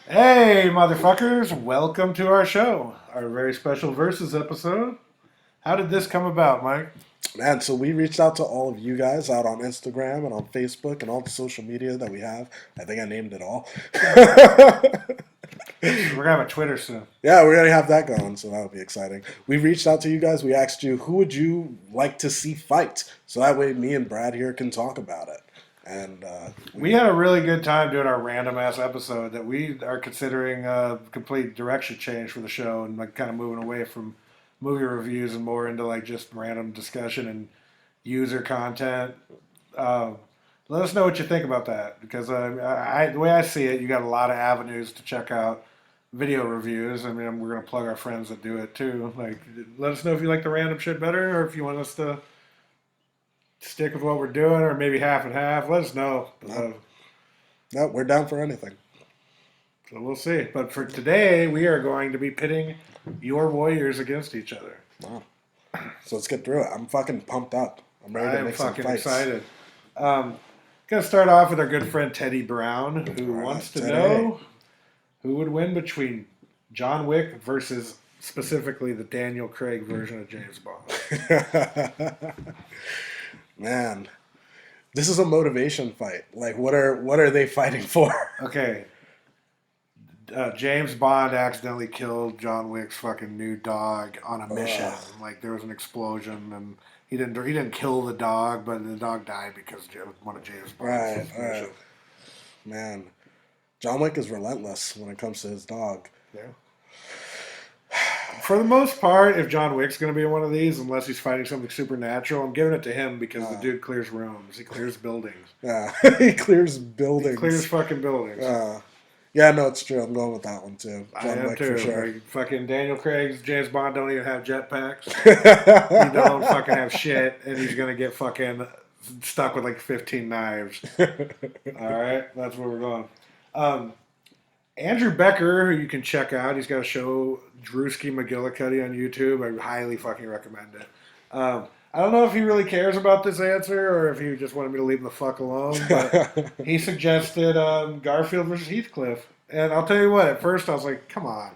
Hey, motherfuckers! Welcome to our show, our very special versus episode. How did this come about, Mike? Man, so we reached out to all of you guys out on Instagram and on Facebook and all the social media that we have. I think I named it all. We're gonna have a Twitter soon. Yeah, we're gonna have that going, so that'll be exciting. We reached out to you guys. We asked you who would you like to see fight, so that way me and Brad here can talk about it. And We had a really good time doing our random ass episode that we are considering a complete direction change for the show and like kind of moving away from movie reviews and more into like just random discussion and user content. Uh, Let us know what you think about that because the way I see it, you got a lot of avenues to check out video reviews. I mean, we're gonna plug our friends that do it too. Like, let us know if you like the random shit better, or if you want us to stick with what we're doing, or maybe half and half. Let us know. no, we're down for anything. So we'll see. But for today, we are going to be pitting your Warriors against each other. Wow. So let's get through it. I'm fucking pumped up. I'm ready I to am make some fucking fights. excited. Gonna start off with our good friend Teddy Brown, who All right, wants to Teddy. know who would win between John Wick versus specifically the Daniel Craig version of James Bond. Man, this is a motivation fight. Like, what are they fighting for? Okay, James Bond accidentally killed John Wick's fucking new dog on a mission. Ugh. Like there was an explosion, and he didn't kill the dog, but the dog died because of one of James Bond's Right, missions. right. Man, John Wick is relentless when it comes to his dog. Yeah. For the most part, if John Wick's going to be in one of these, unless he's fighting something supernatural, I'm giving it to him because the dude clears rooms. He clears buildings. Yeah, he clears He buildings. clears fucking buildings. Yeah, no, it's true. I'm going with that one too. I John am Wick too. for sure. Like, fucking Daniel Craig's James Bond don't even have jetpacks. He don't fucking have shit, and he's gonna get fucking stuck with like 15 knives. All right, that's where we're going. Andrew Becker, who you can check out, he's got a show, Drewski McGillicuddy on YouTube. I highly fucking recommend it. I don't know if he really cares about this answer or if he just wanted me to leave him the fuck alone, but he suggested Garfield versus Heathcliff. And I'll tell you what, at first I was like, come on.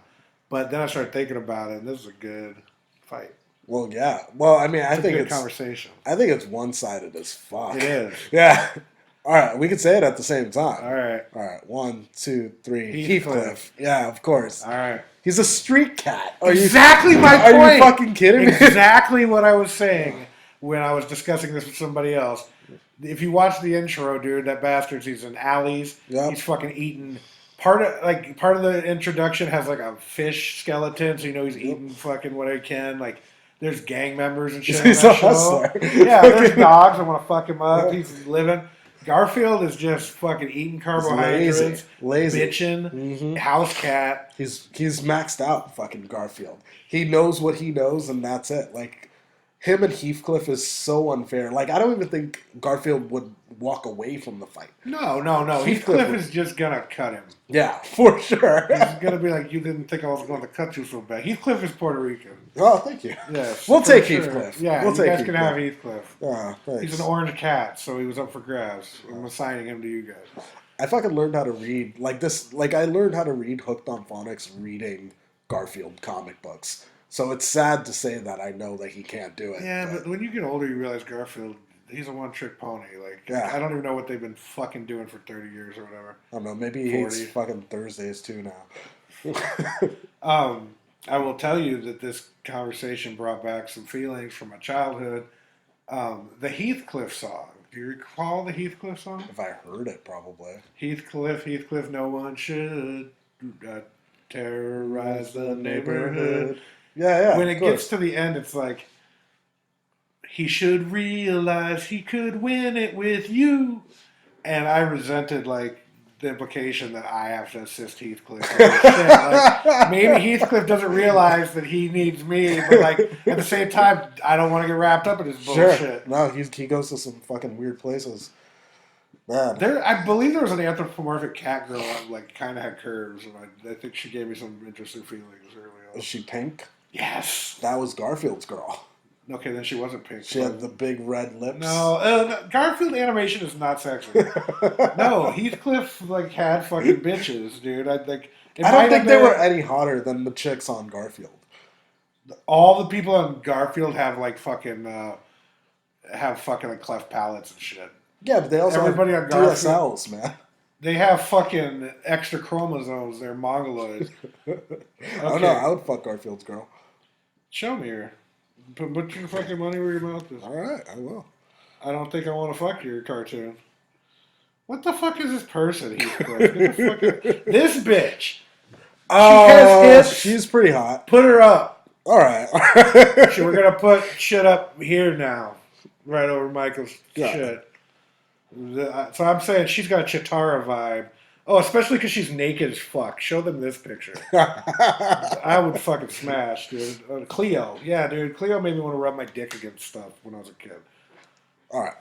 But then I started thinking about it, and this is a good fight. Well, yeah. Well, I mean, I It's a think good it's conversation. I think it's one-sided as fuck. It is. Yeah. All right, we can say it at the same time. All right. All right. 1, 2, 3. Heathcliff. Yeah, of course. All right. He's a street cat. Exactly my Are point. you fucking kidding me? Exactly what I was saying when I was discussing this with somebody else. If you watch the intro, dude, that bastard's he's in alleys. Yep. He's fucking eating. Part of the introduction has like a fish skeleton, so you know he's eating fucking what he can. Like there's gang members and shit. He's on a that show. hustler. Yeah, there's dogs that want to fuck him up. He's living. Garfield is just fucking eating carbohydrates, Lazy. bitching, house cat. He's maxed out, fucking Garfield. He knows what he knows, and that's it. Like, him and Heathcliff is so unfair. Like, I don't even think Garfield would walk away from the fight. No. Heathcliff Heathcliff would- is just gonna cut him. Yeah, for sure. He's gonna be like, you didn't think I was going to cut you so bad. Heathcliff is Puerto Rican. Oh, thank you. Yes, We'll for take sure. Heathcliff. Yeah, we'll you take guys can have Heathcliff. Thanks. He's an orange cat, so he was up for grabs. I'm assigning him to you guys. I fucking learned how to read like this. Like, I learned how to read Hooked on Phonics reading Garfield comic books. So it's sad to say that I know that he can't do it. Yeah, but when you get older, you realize Garfield, he's a one-trick pony. Like, Yeah. I don't even know what they've been fucking doing for 30 years or whatever. I don't know. Maybe he 40. hates fucking Thursdays too now. I will tell you that this conversation brought back some feelings from my childhood. The Heathcliff song. Do you recall the Heathcliff song? If I heard it, probably. Heathcliff, no one should terrorize the neighborhood. Yeah. When of it course. gets to the end, it's like, he should realize he could win it with you. And I resented, like, the implication that I have to assist Heathcliff. Like, maybe Heathcliff doesn't realize that he needs me, but, like, at the same time, I don't want to get wrapped up in his bullshit. Sure. No, he goes to some fucking weird places. Man. I believe there was an anthropomorphic cat girl that like kind of had curves, and I think she gave me some interesting feelings early on. Is she pink? Yes. That was Garfield's girl. Okay, then she wasn't pink. She had the big red lips. No, Garfield animation is not sexy. No, Heathcliff like had fucking bitches, dude. I don't think they were any hotter than the chicks on Garfield. All the people on Garfield have like fucking like cleft palates and shit. Yeah, but they also Everybody have on Garfield, DSLs, man. They have fucking extra chromosomes. They're mongoloid. Okay. I don't know. I would fuck Garfield's girl. Show me her. Put your fucking money where your mouth is. All right, I will. I don't think I want to fuck your cartoon. What the fuck is this person? This bitch. She has hips. She's pretty hot. Put her up. All right. We're gonna put shit up here now, right over Michael's shit. So I'm saying she's got a Chitara vibe. Oh, especially because she's naked as fuck. Show them this picture. I would fucking smash, dude. Cleo. Yeah, dude. Cleo made me want to rub my dick against stuff when I was a kid. All right.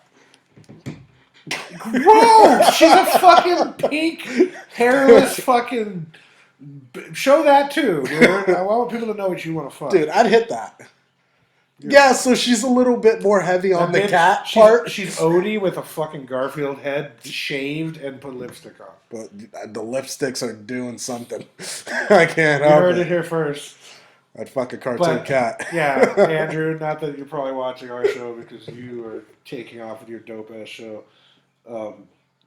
Gross! She's a fucking pink, hairless fucking... Show that too, dude. I want people to know what you want to fuck. Dude, I'd hit that. Yeah, so she's a little bit more heavy on the cat part. She's Odie with a fucking Garfield head, shaved, and put lipstick on. But the lipsticks are doing something. I can't You help heard it. it here first. I'd fuck a cartoon cat. Yeah, Andrew, not that you're probably watching our show because you are taking off with your dope-ass show.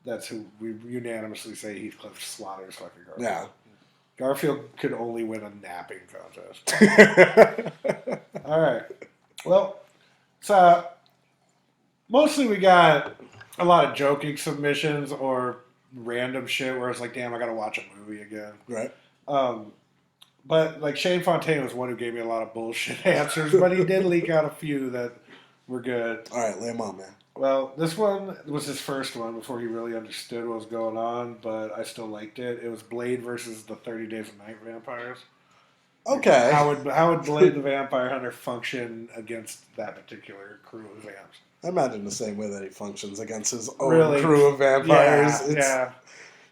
That's who we unanimously say Heathcliff slaughters fucking Garfield. Yeah. Garfield could only win a napping contest. All right. Well, so mostly we got a lot of joking submissions or random shit where it's like, damn, I got to watch a movie again. Right. But like Shane Fontaine was one who gave me a lot of bullshit answers, but he did leak out a few that were good. All right, lay them on, man. Well, this one was his first one before he really understood what was going on, but I still liked it. It was Blade versus the 30 Days of Night Vampires. Okay. How would Blade the Vampire Hunter function against that particular crew of vamps? I imagine the same way that he functions against his own crew of vampires. Yeah.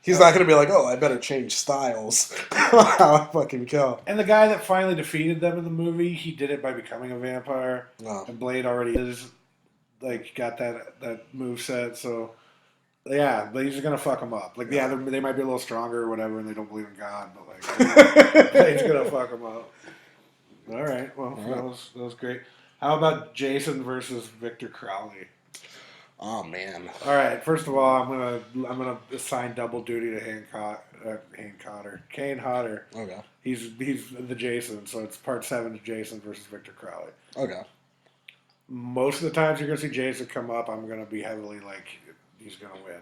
He's not going to be like, oh, I better change styles. How I fucking kill. And the guy that finally defeated them in the movie, he did it by becoming a vampire. Oh. And Blade already is, like, got that moveset, so... Yeah, but he's gonna fuck them up. Like, yeah, they might be a little stronger or whatever, and they don't believe in God, but like, he's gonna fuck them up. All right, well, that was great. How about Jason versus Victor Crowley? Oh man! All right, first of all, I'm gonna assign double duty to Kane Hodder. Okay. He's the Jason, so it's part 7 to Jason versus Victor Crowley. Okay. Most of the times you're gonna see Jason come up, I'm gonna be heavily like, he's going to win.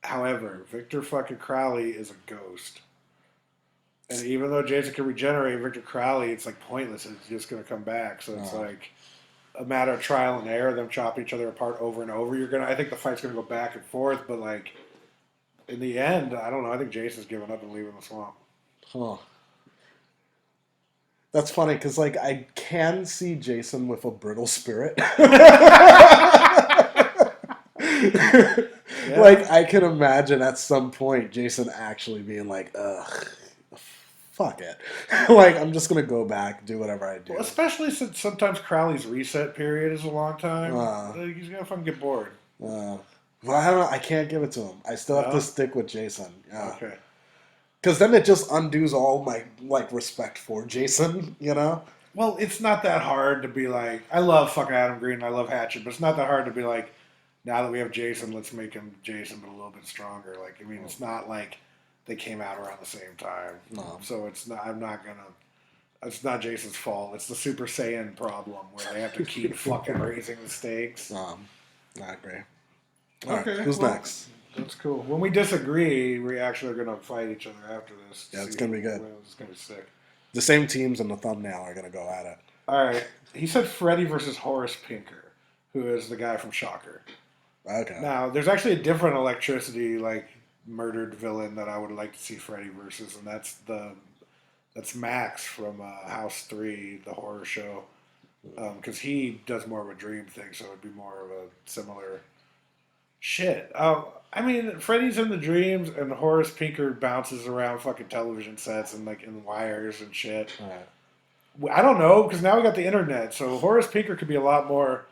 However, Victor fucking Crowley is a ghost. And even though Jason can regenerate Victor Crowley, it's like pointless. It's just going to come back. So it's like a matter of trial and error, them chopping each other apart over and over. I think the fight's going to go back and forth, but like in the end, I don't know. I think Jason's giving up and leaving the swamp. Huh. That's funny because like I can see Jason with a brittle spirit. Yeah. Like, I can imagine at some point Jason actually being like, ugh, fuck it. Like, I'm just going to go back, do whatever I do. Well, especially since sometimes Crowley's reset period is a long time. He's going to fucking get bored. Well, I don't know. I can't give it to him. I still have to stick with Jason. Yeah. Okay. Because then it just undoes all my, like, respect for Jason, you know? Well, it's not that hard to be like, I love fucking Adam Green and I love Hatchet, but it's not that hard to be like, now that we have Jason, let's make him Jason, but a little bit stronger. Like, I mean, it's not like they came out around the same time. No. So it's not, it's not Jason's fault. It's the Super Saiyan problem where they have to keep fucking raising the stakes. I agree. All right, who's next? That's cool. When we disagree, we actually are going to fight each other after this. Yeah, it's going to be good. It's going to be sick. The same teams in the thumbnail are going to go at it. All right. He said Freddy versus Horace Pinker, who is the guy from Shocker. Okay. Now, there's actually a different electricity, like, murdered villain that I would like to see Freddy versus, and that's Max from House 3, the horror show. Because he does more of a dream thing, so it would be more of a similar shit. I mean, Freddy's in the dreams, and Horace Pinker bounces around fucking television sets and, like, in wires and shit. All right. I don't know because now we got the internet, so Horace Pinker could be a lot more.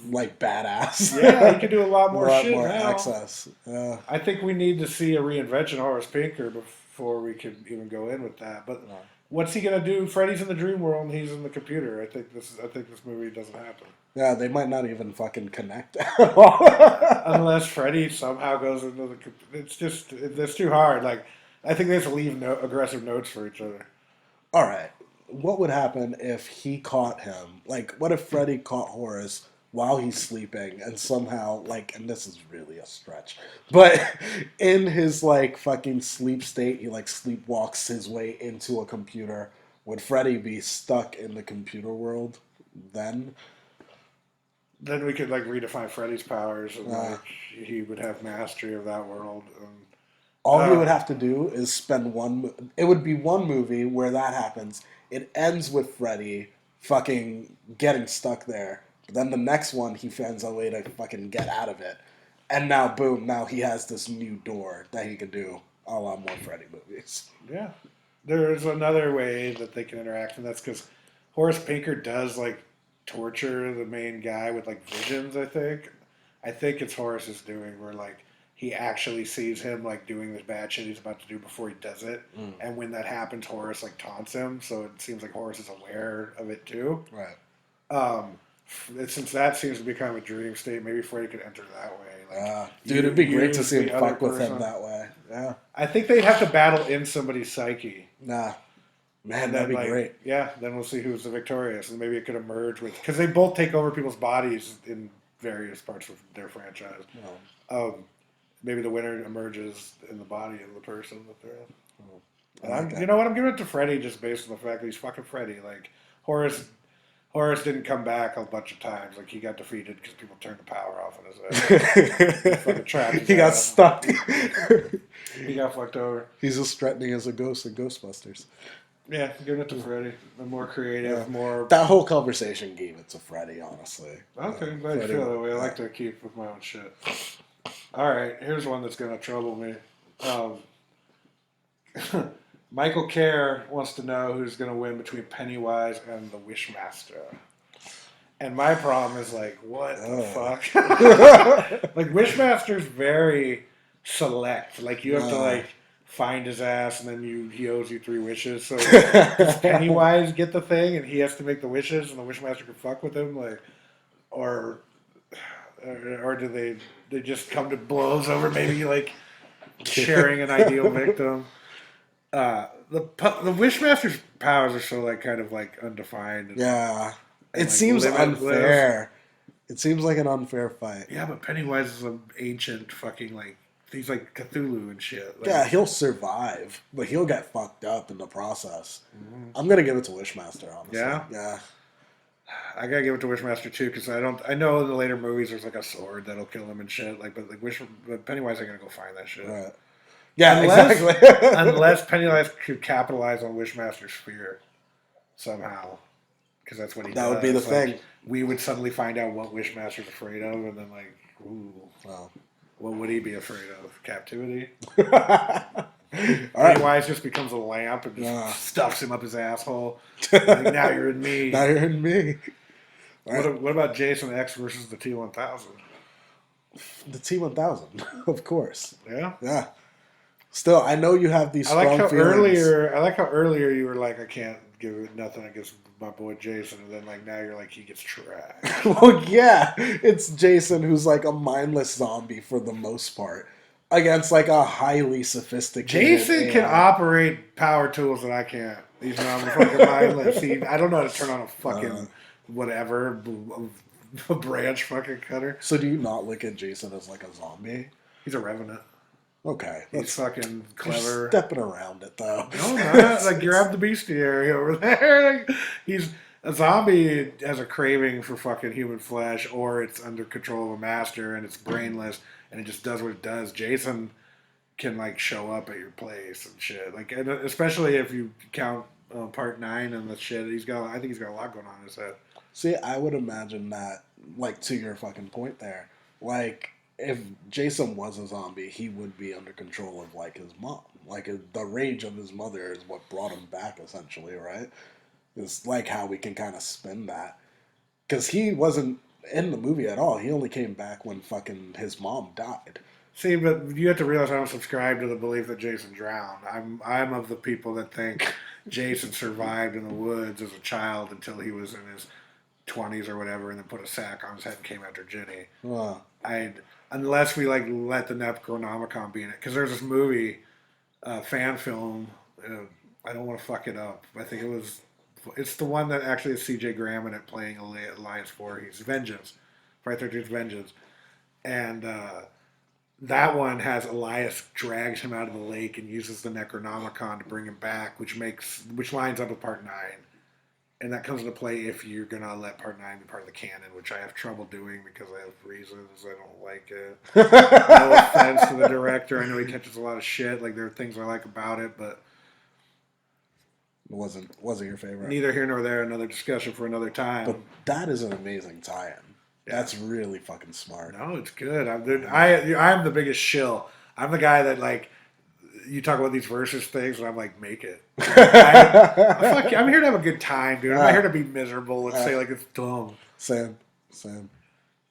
Like badass. Yeah, he could do a lot A more lot shit more now. access. I think we need to see a reinvention of Horace Pinker before we can even go in with that. But what's he gonna do? Freddy's in the dream world and he's in the computer. I think this movie doesn't happen. Yeah, they might not even fucking connect. Unless Freddy somehow goes into the. It's too hard. Like I think they have to leave aggressive notes for each other. All right. What would happen if he caught him? Like, what if Freddy caught Horace while he's sleeping and somehow, like, and this is really a stretch, but in his, like, fucking sleep state, he, like, sleepwalks his way into a computer. Would Freddy be stuck in the computer world then? Then we could like redefine Freddy's powers and like he would have mastery of that world. And, All he would have to do is spend one. It would be one movie where that happens. It ends with Freddy fucking getting stuck there. But then the next one, he finds a way to fucking get out of it. And now, boom! Now he has this new door that he can do a lot more Freddy movies. yeah, there's another way that they can interact, and that's because Horace Pinker does like torture the main guy with like visions. I think it's Horace's doing where like he actually sees him like doing this bad shit he's about to do before he does it, and when that happens, Horace like taunts him. So it seems like Horace is aware of it too. Right. Since that seems to be kind of a dream state, maybe Freddy could enter that way. Like, Dude, it'd be great to use see him the other fuck with him person. that way. Yeah. I think they'd have to battle in somebody's psyche. Nah. Man, And that'd then, be great. Yeah, then we'll see who's the victorious, and maybe it could emerge with because they both take over people's bodies in various parts of their franchise. Maybe the winner emerges in the body of the person that they're in. You know what? I'm giving it to Freddy just based on the fact that he's fucking Freddy. Like Horace didn't come back a bunch of times. Like he got defeated because people turned the power off in his head. He fucking trapped his He got ass. stuck. He got fucked over. He's as threatening as a ghost in Ghostbusters. Yeah, giving it to Freddy. The more creative, more. That whole conversation gave it to Freddy, honestly. Okay, I'm glad you feel that way. I like to keep with my own shit. All right, here's one that's going to trouble me. Michael Kerr wants to know who's going to win between Pennywise and the Wishmaster. And my problem is like, what the fuck? Like Wishmaster's very select. Like you have to like find his ass, and then he owes you 3 wishes. So does Pennywise get the thing, and he has to make the wishes, and the Wishmaster can fuck with him, like, or do they just come to blows over maybe like sharing an ideal victim? The Wishmaster's powers are so like kind of like undefined. Yeah, it like seems limitless. unfair. It seems like an unfair fight. Yeah, but Pennywise is an ancient fucking like he's like Cthulhu and shit. Like, Yeah, he'll survive, but he'll get fucked up in the process. I'm gonna give it to Wishmaster, honestly. Yeah. I gotta give it to Wishmaster too because I know in the later movies there's like a sword that'll kill him and shit. Like, but Pennywise ain't gonna go find that shit. Right. Yeah, exactly. Unless Pennywise could capitalize on Wishmaster's fear somehow, because that's what he does. That would be the thing. We would suddenly find out what Wishmaster's afraid of, and then like, ooh, Well. what would he be afraid of? Captivity. All right. Pennywise just becomes a lamp and just stuffs him up his asshole. Like, now you're in me. Now you're in me. What about Jason X versus the T-1000? The T-1000, of course. Yeah. Yeah. Still, I know you have these strong feelings. I like how earlier you were like, I can't give it nothing against my boy Jason, and then like now you're like, he gets trashed. Well, yeah, it's Jason who's like a mindless zombie for the most part against like a highly sophisticated. Jason can operate power tools that I can't. He's not fucking mindless. I don't know how to turn on a fucking whatever a branch fucking cutter. So do you not look at Jason as like a zombie? He's a revenant. Okay, He's fucking clever. You're stepping around it though. No, not. Like, grab the bestiary over there. Like, he's a zombie has a craving for fucking human flesh, or it's under control of a master and it's brainless and it just does what it does. Jason can like show up at your place and shit. Like, and especially if you count Part 9 and the shit. I think he's got a lot going on in his head. See, I would imagine that, like, to your fucking point there, like, if Jason was a zombie, he would be under control of, like, his mom. Like, the rage of his mother is what brought him back, essentially, right? Is like how we can kind of spin that. Because he wasn't in the movie at all. He only came back when fucking his mom died. See, but you have to realize I don't subscribe to the belief that Jason drowned. I'm of the people that think Jason survived in the woods as a child until he was in his 20s or whatever, and then put a sack on his head and came after Ginny. Unless we like let the Necronomicon be in it, because there's this movie, fan film. I don't want to fuck it up. I think it's the one that actually has C.J. Graham in it playing Elias Voorhees. Vengeance, Friday 13th Vengeance, and that one has Elias drags him out of the lake and uses the Necronomicon to bring him back, which lines up with Part 9. And that comes into play if you're going to let Part 9 be part of the canon, which I have trouble doing because I have reasons. I don't like it. No offense to the director. I know he catches a lot of shit. Like, there are things I like about it, but... It wasn't your favorite. Neither here nor there. Another discussion for another time. But that is an amazing tie-in. Yeah. That's really fucking smart. No, it's good. I'm the biggest shill. I'm the guy that, like... You talk about these versus things, and I'm like, make it. I'm here to have a good time, dude. I'm not here to be miserable and say, like, it's dumb. Same.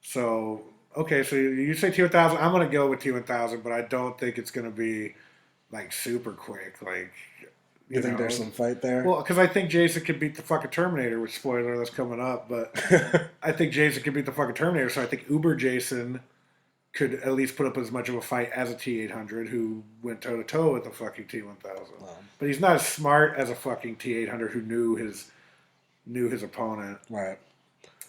So, okay, so you say T-1000. I'm going to go with T-1000, but I don't think it's going to be, like, super quick. Like, you think there's some fight there? Well, because I think Jason could beat the fucking Terminator, which, spoiler, that's coming up. But I think Jason could beat the fucking Terminator, so I think Uber Jason could at least put up as much of a fight as a T-800 who went toe-to-toe with the fucking T-1000. Wow. But he's not as smart as a fucking T-800 who knew his opponent. Right.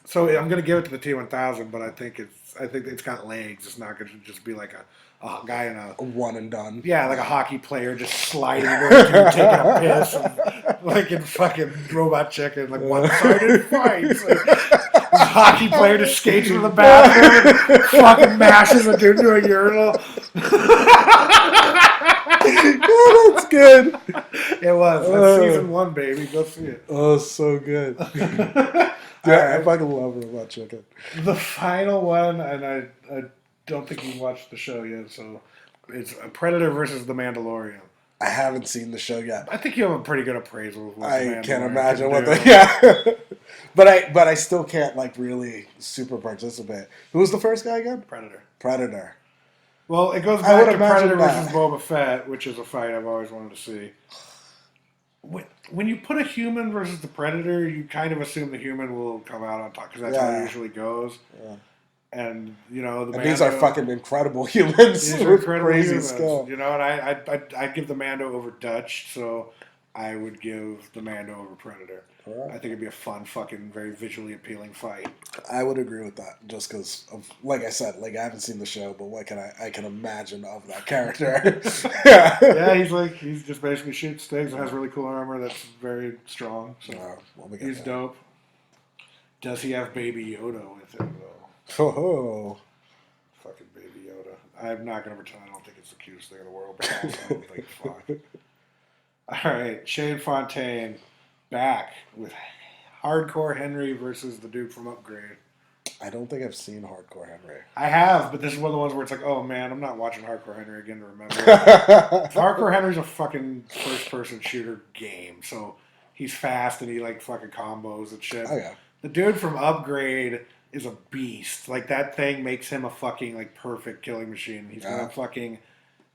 So I'm going to give it to the T-1000, but I think it's got legs. It's not going to just be like a guy in a one and done. Yeah, like a hockey player just sliding over taking a piss, and, like in fucking Robot Chicken, like one-sided fights. Like, hockey player just skates into the bathroom and fucking mashes a dude into a urinal. Oh, that's good. It was. That's season 1, baby. Go see it. Oh, so good. I fucking love Robot Chicken. The final one, and I don't think you watched the show yet, so it's Predator versus The Mandalorian. I haven't seen the show yet. I think you have a pretty good appraisal of what I can't imagine what the but I still can't like really super participate. Who was the first guy again? Predator. Well, it goes back to Predator versus Boba Fett, which is a fight I've always wanted to see. When you put a human versus the Predator, you kind of assume the human will come out on top because that's how it usually goes. Yeah. And these are fucking incredible humans with crazy skill. And I'd give the Mando over Dutch, so I would give the Mando over Predator. Right. I think it'd be a fun, fucking, very visually appealing fight. I would agree with that, just because of, like I said, like I haven't seen the show, but what can I can imagine of that character. Yeah, he's just basically shoots things and has really cool armor that's very strong. So he's dope. Does he have Baby Yoda with him though? Oh, fucking Baby Yoda. I'm not going to pretend I don't think it's the cutest thing in the world, but also I don't think fuck. All right, Shane Fontaine back with Hardcore Henry versus the dude from Upgrade. I don't think I've seen Hardcore Henry. I have, but this is one of the ones where it's like, oh man, I'm not watching Hardcore Henry again to remember. Hardcore Henry's a fucking first-person shooter game, so he's fast and he like fucking combos and shit. Oh yeah. The dude from Upgrade is a beast. Like, that thing makes him a fucking, like, perfect killing machine. He's going to fucking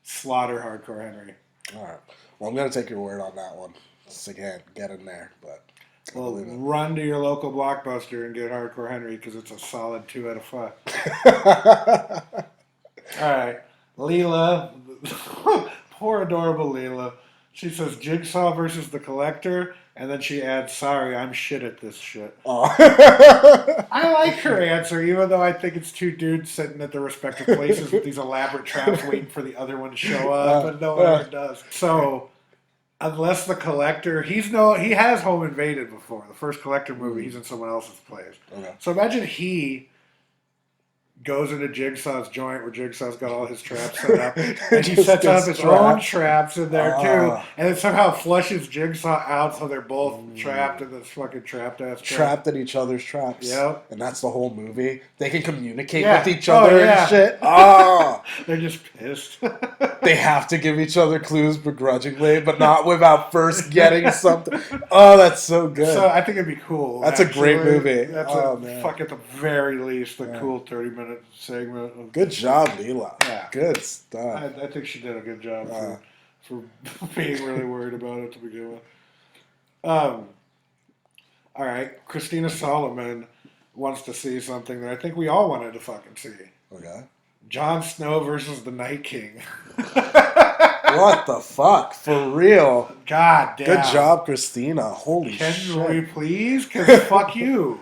slaughter Hardcore Henry. All right. Well, I'm going to take your word on that one. Just again, get in there, but... Well, run to your local Blockbuster and get Hardcore Henry, because it's a solid 2 out of 5. All right. Leela. Poor adorable Leela. She says Jigsaw versus the Collector, and then she adds, sorry, I'm shit at this shit. Oh. I like her answer, even though I think it's two dudes sitting at their respective places with these elaborate traps waiting for the other one to show up, and no one ever does. So, unless the Collector, he has home invaded before. The first Collector movie, he's in someone else's place. Okay. So imagine he goes into Jigsaw's joint where Jigsaw's got all his traps set up, and he Just sets up gets his trapped. own traps in there too, Ah. and then somehow flushes Jigsaw out, so they're both trapped in this fucking trapped ass trap. Trapped in each other's traps. Yep. And that's the whole movie. They can communicate Yeah. with each other Oh, yeah. and shit. Oh. They're just pissed. They have to give each other clues begrudgingly, but not without first getting something. Oh, that's so good. So I think it'd be cool. That's a great movie. That's Oh, a man. fuck at the very least a Yeah. cool 30-minute segment. Of, Good job, Leela. Yeah. Good stuff. I think she did a good job for being really worried about it to begin with. All right, Christina Solomon wants to see something that I think we all wanted to fucking see. Okay. Jon Snow versus the Night King. What the fuck? For real. God damn. Good job, Christina. Holy Can shit. we please? Because fuck you.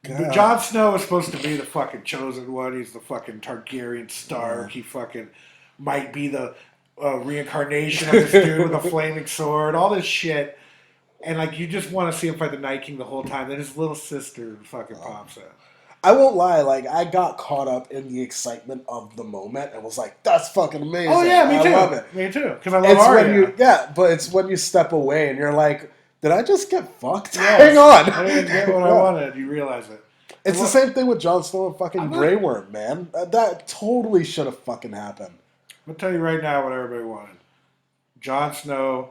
God. Jon Snow is supposed to be the fucking chosen one. He's the fucking Targaryen Stark. He fucking might be the reincarnation of this dude with a flaming sword. All this shit. And like you just want to see him fight the Night King the whole time. Then his little sister fucking pops out. I won't lie, like, I got caught up in the excitement of the moment and was like, that's fucking amazing. Oh yeah, me too. I love it. Me too. Because I love It's Arya. when you, yeah, but it's when you step away and you're like, did I just get fucked? Yes. Hang on. I didn't get what I wanted. You realize it. It's the same thing with Jon Snow and fucking I'm not- Grey Worm, man. That totally should have fucking happened. I'm gonna tell you right now what everybody wanted. Jon Snow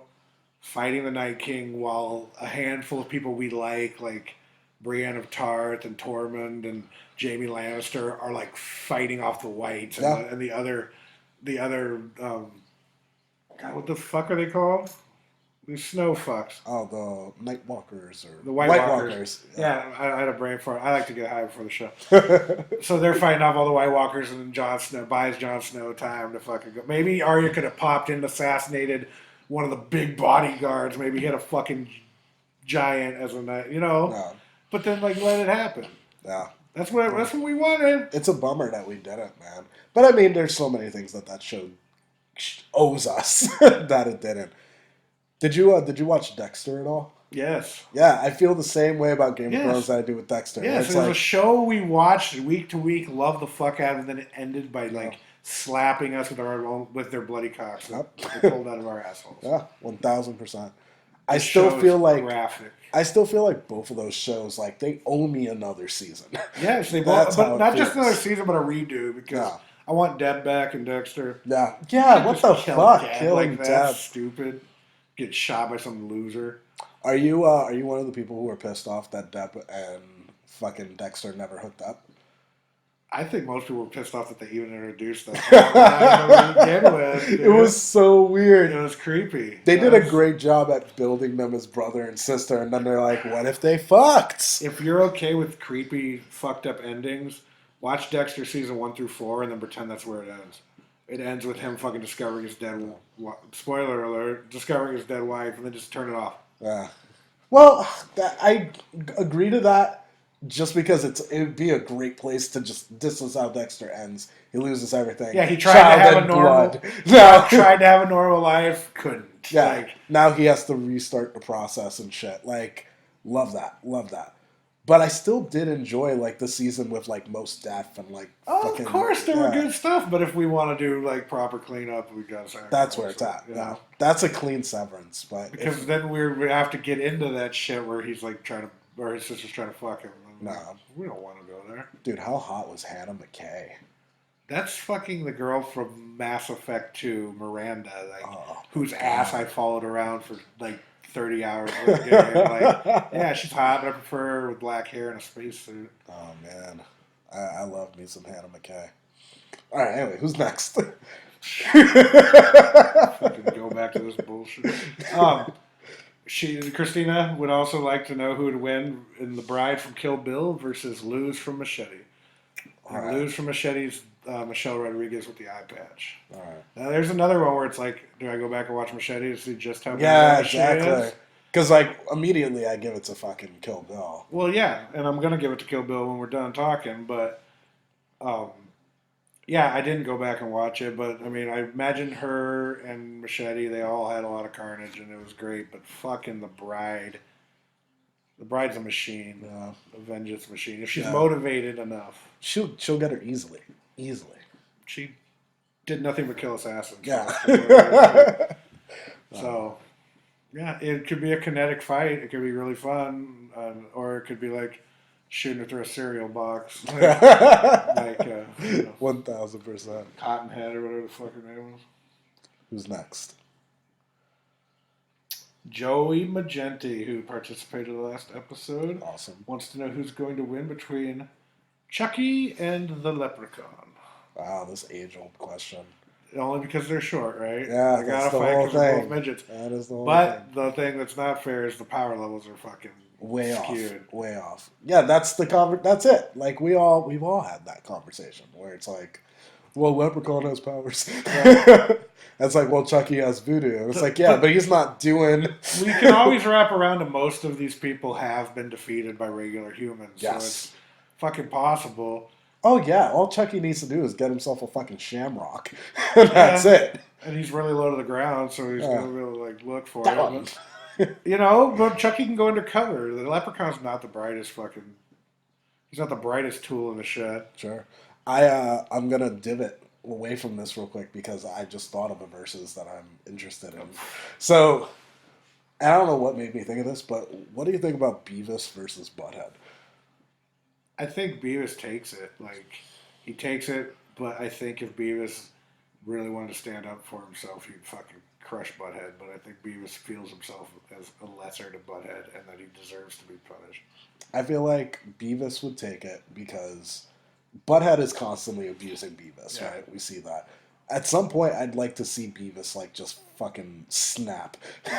fighting the Night King while a handful of people we like Brienne of Tarth and Tormund and Jaime Lannister are like fighting off the Whites and, Yeah. and the other God, what the fuck are they called? These snow fucks. Oh, the Night Walkers or The White Walkers. Yeah, I had a brain fart. I like to get high before the show. So they're fighting off all the White Walkers, and then Jon Snow buys Jon Snow time to fucking go. Maybe Arya could have popped in and assassinated one of the big bodyguards. Maybe hit a fucking giant as a knight, Yeah. But then like let it happen. Yeah. That's what we wanted. It's a bummer that we didn't, man. But I mean, there's so many things that show owes us that it didn't. Did you watch Dexter at all? Yes. Yeah, I feel the same way about Game Yes. of Thrones that I do with Dexter. Yes, It's it was a like, show we watched week to week, loved the fuck out of, and then it ended by like slapping us with their bloody cocks that they pulled out of our assholes. yeah, 1000%. I This still show feel is like graphic. both of those shows, like, they owe me another season. Yes, they That's both, how but it not just feels. another season, but a redo because Yeah. I want Deb back in Dexter. Yeah, what Just the kill fuck? Deb Killing like that, Deb. stupid. Get shot by some loser. Are you one of the people who are pissed off that Deb and fucking Dexter never hooked up? I think most people were pissed off that they even introduced that to begin with. It was so weird. It was creepy. They did a great job at building them as brother and sister, and then they're like, what if they fucked? If you're okay with creepy, fucked up endings, watch Dexter season 1 through 4 and then pretend that's where it ends. It ends with him fucking discovering his dead. Spoiler alert! Discovering his dead wife, and then just turn it off. Yeah. Well, I agree to that. Just because it would be a great place to just. This is how Dexter ends. He loses everything. Yeah, he tried to have a normal. Now, tried to have a normal life, couldn't. yeah. Like, Now he has to restart the process and shit. Like, love that. But I still did enjoy like the season with like most death and like. oh, fucking, of course there were yeah. good stuff, but if we want to do like proper cleanup, we got to. That's where it's at. Yeah, that's a clean severance. But Because then we have to get into that shit where he's like trying to, or his sister's trying to fuck him. No. We don't want to go there. dude, how hot was Hannah McKay? That's fucking the girl from Mass Effect 2, Miranda, Oh, whose God. ass I followed around for like 30 hours. Yeah, she's hot, but I prefer her with black hair and a spacesuit. Oh man, I love me some Hannah McKay. All right, anyway, who's next? Fucking go back to this bullshit. Christina would also like to know who would win in The Bride from Kill Bill versus Luz from Machete. All right. Luz from Machete's Michelle Rodriguez with the eye patch. All right. Now, there's another one where it's like, do I go back and watch Machete to see just how Yeah, bad she is? exactly. Because like immediately I give it to fucking Kill Bill. Well, yeah, and I'm gonna give it to Kill Bill when we're done talking, but yeah, I didn't go back and watch it, but I mean, I imagine her and Machete, they all had a lot of carnage and it was great, but fucking The Bride, The bride's a machine. Yeah. A vengeance machine. If she's Yeah. motivated enough. She'll get her easily. Easily. She did nothing but kill assassins. Yeah. So, yeah, it could be a kinetic fight. It could be really fun. Or it could be like shooting her through a cereal box. Like 1000%. Cottonhead or whatever the fuck her name was. Who's next? Joey Magenti, who participated in the last episode, Awesome. wants to know who's going to win between Chucky and the Leprechaun. Wow, this age-old question. Only because they're short, right? Yeah, they that's gotta the fight whole because they're both thing. midgets. That is the whole But thing. the thing that's not fair is the power levels are fucking Way skewed. off. Way off. Yeah, that's the that's it. Like we've all had that conversation where it's like, well, Leprechaun has powers. That's like, well, Chucky has voodoo. It's like, yeah, but he's not doing. We can always wrap around to most of these people have been defeated by regular humans. Yes. So it's fucking possible. Oh yeah, all Chucky needs to do is get himself a fucking shamrock, and that's it. And he's really low to the ground, so he's gonna be able to like look for That it. one. You know, but Chucky can go undercover. The Leprechaun's not the brightest fucking. He's not the brightest tool in the shed. Sure. I'm gonna divot away from this real quick because I just thought of a verses that I'm interested in. So I don't know what made me think of this, but what do you think about Beavis versus Butthead? I think Beavis takes it. Like, he takes it, but I think if Beavis really wanted to stand up for himself, he'd fucking crush Butthead. But I think Beavis feels himself as a lesser to Butthead and that he deserves to be punished. I feel like Beavis would take it because Butthead is constantly abusing Beavis, Yeah. right? We see that. At some point, I'd like to see Beavis, like, just fucking snap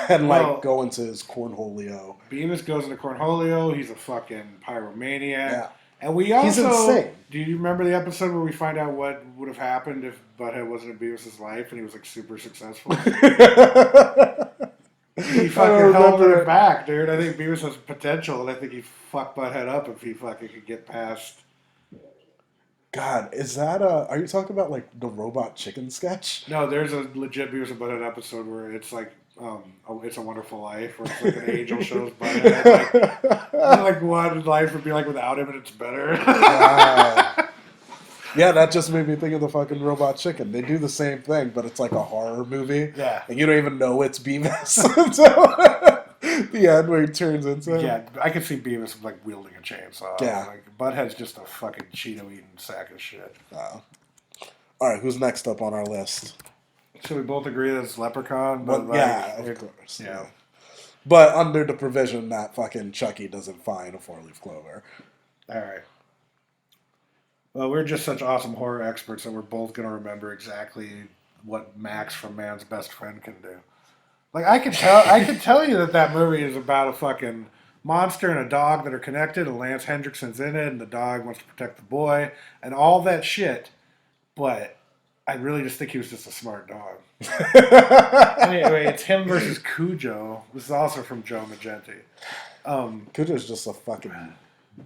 and, Well, like, go into his cornholio. Beavis goes into Cornholio. He's a fucking pyromaniac. Yeah. And we also... He's insane. Do you remember the episode where we find out what would have happened if Butthead wasn't in Beavis' life and he was, like, super successful? He fucking held it back, dude. I think Beavis has potential, and I think he'd fuck Butthead up if he fucking could get past... God, is that are you talking about, like, the Robot Chicken sketch? No, there's a legit Beavis and Butthead episode where it's like, It's a Wonderful Life, where it's like an angel shows Butthead. Like what life would be like without him, and it's better. Yeah, that just made me think of the fucking Robot Chicken. They do the same thing, but it's like a horror movie. Yeah. And you don't even know it's Beavis until the end where he turns into him. Yeah, I could see Beavis like wielding a chainsaw. Yeah. Like, Butthead's just a fucking Cheeto-eating sack of shit. All right, who's next up on our list? So we both agree that it's Leprechaun, but Well, yeah, of course. Yeah. But under the provision that fucking Chucky doesn't find a four-leaf clover. All right. Well, we're just such awesome horror experts that we're both going to remember exactly what Max from Man's Best Friend can do. Like, I can tell you that movie is about a fucking monster and a dog that are connected, and Lance Hendrickson's in it, and the dog wants to protect the boy, and all that shit. But I really just think he was just a smart dog. Anyway, it's him versus Cujo. This is also from Joe Magenti. Cujo's just a fucking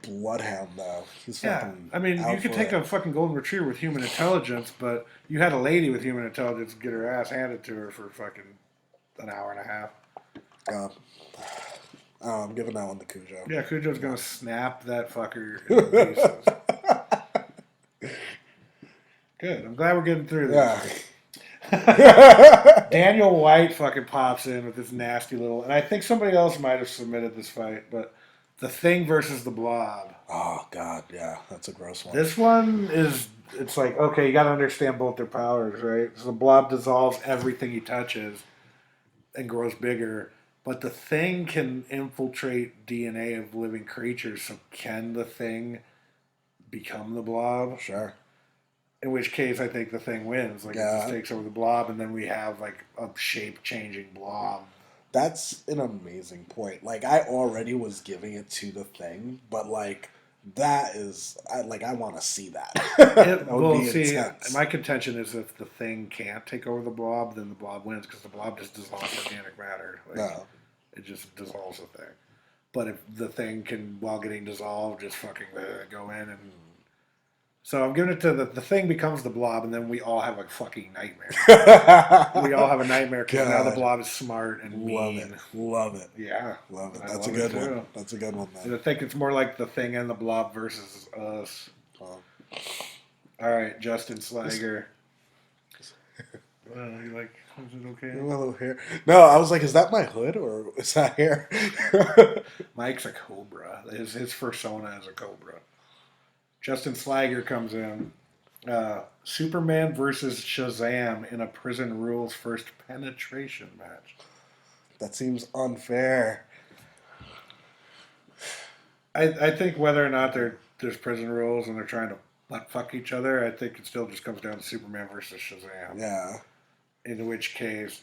bloodhound, though. He's Yeah, fucking I mean, out you could for take it. a fucking golden retriever with human intelligence, but you had a lady with human intelligence get her ass handed to her for fucking an hour and a half. I'm giving that one to Cujo. Yeah, Cujo's gonna snap that fucker in pieces. Good. I'm glad we're getting through this. Yeah. Daniel White fucking pops in with this nasty little, and I think somebody else might have submitted this fight, but The Thing versus the Blob. Oh, God, yeah. That's a gross one. This one is, it's like, okay, you got to understand both their powers, right? So the Blob dissolves everything he touches and grows bigger, but the Thing can infiltrate DNA of living creatures, so can the Thing become the Blob? Sure. In which case, I think the Thing wins. Like, it just takes over the Blob, and then we have, like, a shape-changing Blob. That's an amazing point. Like, I already was giving it to the Thing, but, like, that is... I want to see that. That would be intense. My contention is if the Thing can't take over the Blob, then the Blob wins, because the Blob just dissolves organic matter. Like, No. It just dissolves the Thing. But if the Thing can, while getting dissolved, just fucking go in and So I'm giving it to the Thing becomes the Blob, and then we all have a fucking nightmare. We all have a nightmare because now the Blob is smart and mean. Love it. Yeah, love it. That's a good one. That's a good one, man. And I think it's more like the Thing and the Blob versus us. All right, Justin Slager. You like? Is it okay? A little hair. No, I was like, is that my hood or is that hair? Mike's a cobra. His persona is a cobra. Justin Slager comes in. Superman versus Shazam in a Prison Rules first penetration match. That seems unfair. I think whether or not there's prison rules and they're trying to butt fuck each other, I think it still just comes down to Superman versus Shazam. Yeah. In which case,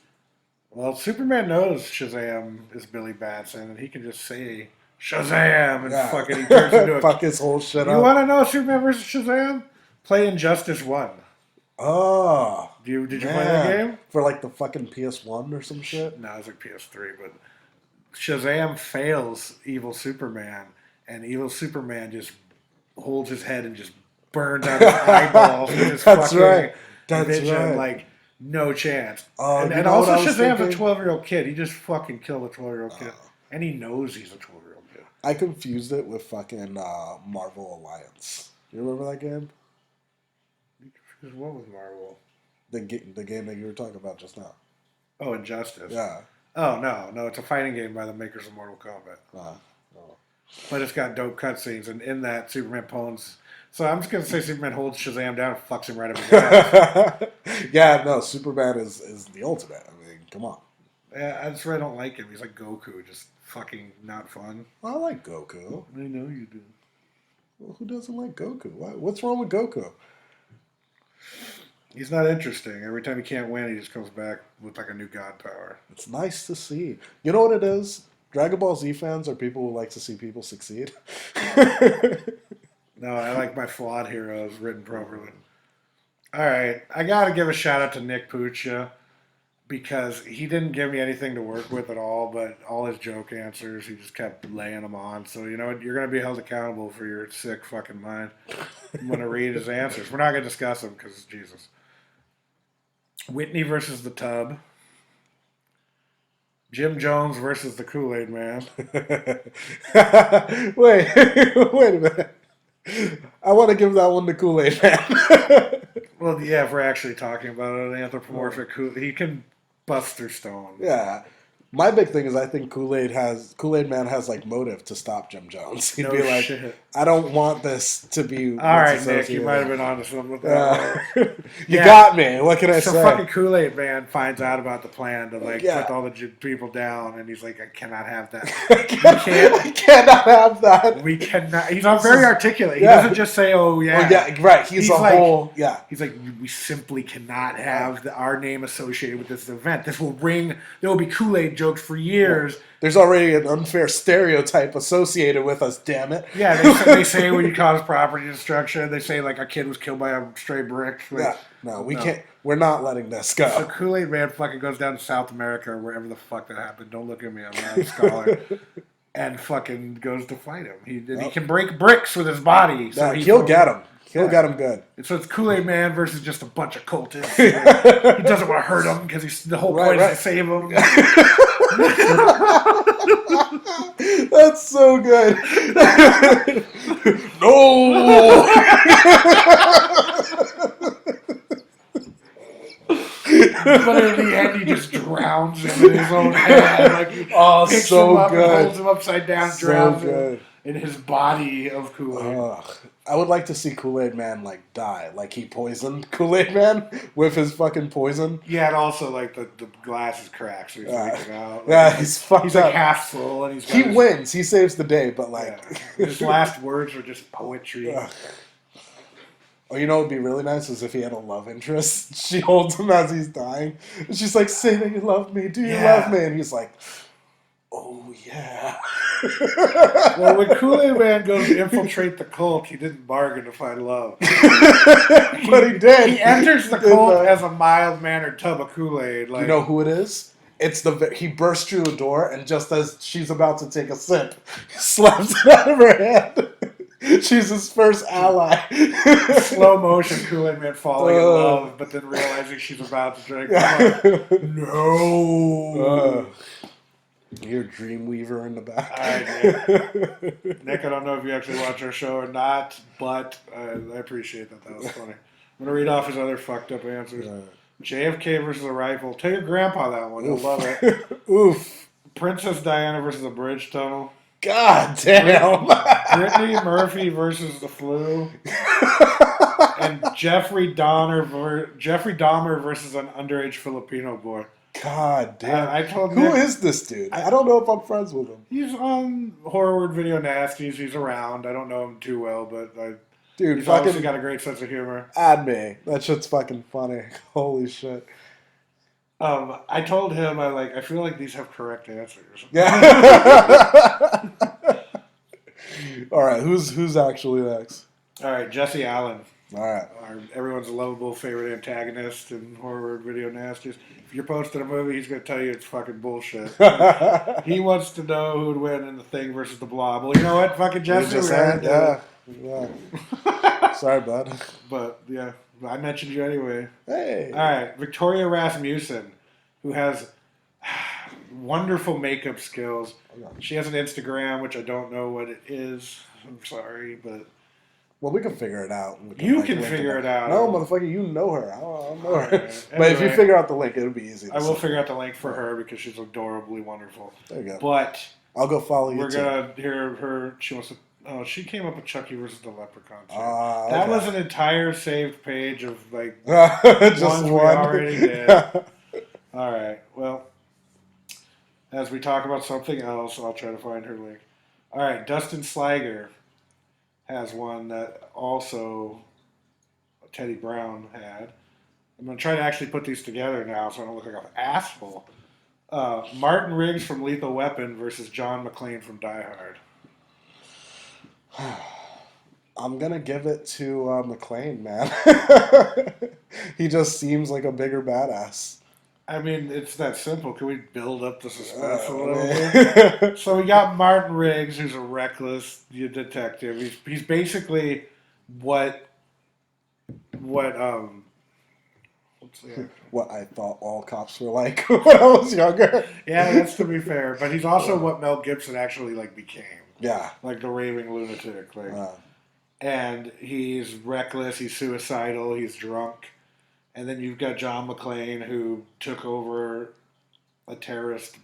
well, Superman knows Shazam is Billy Batson, and he can just say Shazam and fucking he turns into a fuck his whole shit up. You want to know Superman versus Shazam? Play Injustice 1. Oh. Did you play that game? For like the fucking PS1 or some shit? No, it was like PS3, but Shazam fails evil Superman, and evil Superman just holds his head and just burns out his eyeballs with his fucking vision, like no chance. And also Shazam's a 12-year-old kid. He just fucking killed a 12-year-old kid. And he knows he's a 12-year-old kid. I confused it with fucking Marvel Alliance. You remember that game? What was Marvel? The game that you were talking about just now. Oh, Injustice. Yeah. Oh, no, it's a fighting game by the makers of Mortal Kombat. Oh. But it's got dope cutscenes, and in that, Superman pawns. So I'm just going to say Superman holds Shazam down and fucks him right up his ass. Yeah, no, Superman is the ultimate. I mean, come on. Yeah, that's why I don't like him. He's like Goku, just fucking not fun. I like Goku. I know you do. Well, who doesn't like Goku? What's wrong with Goku? He's not interesting. Every time he can't win, he just comes back with like a new god power. It's nice to see. You know what it is? Dragon Ball Z fans are people who like to see people succeed. No, I like my flawed heroes written properly. All right, I got to give a shout out to Nick Puccia because he didn't give me anything to work with at all, but all his joke answers, he just kept laying them on. So, you know what? You're going to be held accountable for your sick fucking mind. I'm going to read his answers. We're not going to discuss them because, Jesus. Whitney versus the Tub. Jim Jones versus the Kool-Aid Man. Wait a minute. I want to give that one to Kool-Aid Man. Well, yeah, if we're actually talking about an anthropomorphic Kool-Aid, he can bust through stone. Yeah. My big thing is I think Kool-Aid Man has like motive to stop Jim Jones. He'd be like, shit. I don't want this to be. All right, Nick, you might have been onto something with that. You got me. What can I say? So fucking Kool-Aid Man finds out about the plan to like put all the people down, and he's like, I cannot have that. We cannot have that. We cannot. He's not very articulate. He doesn't just say, "Oh yeah." Well, yeah, right. He's a like, whole. Yeah. He's like, we simply cannot have our name associated with this event. This will ring. There will be Kool-Aid jokes for years. Yeah. There's already an unfair stereotype associated with us, damn it. Yeah, they say when you cause property destruction, they say like a kid was killed by a stray brick. Like, no, we can't. We're not letting this go. So Kool-Aid Man fucking goes down to South America or wherever the fuck that happened. Don't look at me, I'm not a scholar. And fucking goes to fight him. He can break bricks with his body. So he'll get him. He'll get him good. So it's Kool-Aid Man versus just a bunch of cultists. He doesn't want to hurt him because the whole point is to save him. That's so good. No. But in the end, he just drowns him in his own head. Like he picks him up and holds him upside down, drowns him in his body of Kool-Aid. I would like to see Kool-Aid Man like die, like he poisoned Kool-Aid Man with his fucking poison. Yeah, and also like the glass is cracked, so he's freaking out. Like, he's fucked he's up. Like half full, and he wins. He saves the day, but like his last words were just poetry. Oh, you know what would be really nice is if he had a love interest. She holds him as he's dying. And she's like, say that you love me. Do you love me? And he's like, oh, yeah. Well, when Kool-Aid Man goes to infiltrate the cult, he didn't bargain to find love. But he did. He enters the cult as a mild-mannered tub of Kool-Aid. Like, you know who it is? It's he bursts through the door, and just as she's about to take a sip, he slaps it out of her hand. She's his first ally. Slow motion Kool-Aid Man falling in love, but then realizing she's about to drink. Like, no. Your Dreamweaver in the back. All right, Nick, I don't know if you actually watch our show or not, but I appreciate that. That was funny. I'm going to read off his other fucked up answers. JFK versus a rifle. Tell your grandpa that one. He'll love it. Oof. Princess Diana versus a bridge tunnel. God damn. Brittany Murphy versus the flu. And Jeffrey Dahmer versus an underage Filipino boy. God damn. I told Who Nick, is this dude? I don't know if I'm friends with him. He's on Horror Word Video Nasties. He's around. I don't know him too well, but Dude, he's fucking obviously got a great sense of humor. add me. That shit's fucking funny. Holy shit. I told him I feel like these have correct answers. Yeah. All right, who's actually next? All right, Jesse Allen. All right. Everyone's lovable favorite antagonist in Horror Word Video Nasties. If you're posting a movie, he's going to tell you it's fucking bullshit. He wants to know who would win in The Thing versus the Blob. Well, you know what? Fucking Jesse. Yeah. Sorry, bud. But, yeah, I mentioned you anyway. Hey. All right, Victoria Rasmussen, who has wonderful makeup skills. She has an Instagram, which I don't know what it is. I'm sorry, but... Well, we can figure it out. You can figure it out. No, motherfucker, you know her. I don't know her. Right. But if you figure out the link, it'll be easy. I will figure out the link for her because she's adorably wonderful. There you go. But I'll go follow you. We're gonna hear her. She wants to. Oh, she came up with Chucky versus the Leprechaun. Okay. That was an entire saved page of like just ones one. we already did. All right. Well, as we talk about something else, I'll try to find her link. All right, Dustin Sliger has one that also Teddy Brown had. I'm going to try to actually put these together now so I don't look like an asshole. Martin Riggs from Lethal Weapon versus John McClane from Die Hard. I'm going to give it to McClane, man. He just seems like a bigger badass. I mean, it's that simple. Can we build up the suspense a little bit? So we got Martin Riggs, who's a reckless detective. He's basically what what I thought all cops were like when I was younger. Yeah, that's to be fair. But he's also what Mel Gibson actually became. Yeah, like the raving lunatic. And he's reckless. He's suicidal. He's drunk. And then you've got John McClane, who took over a terrorist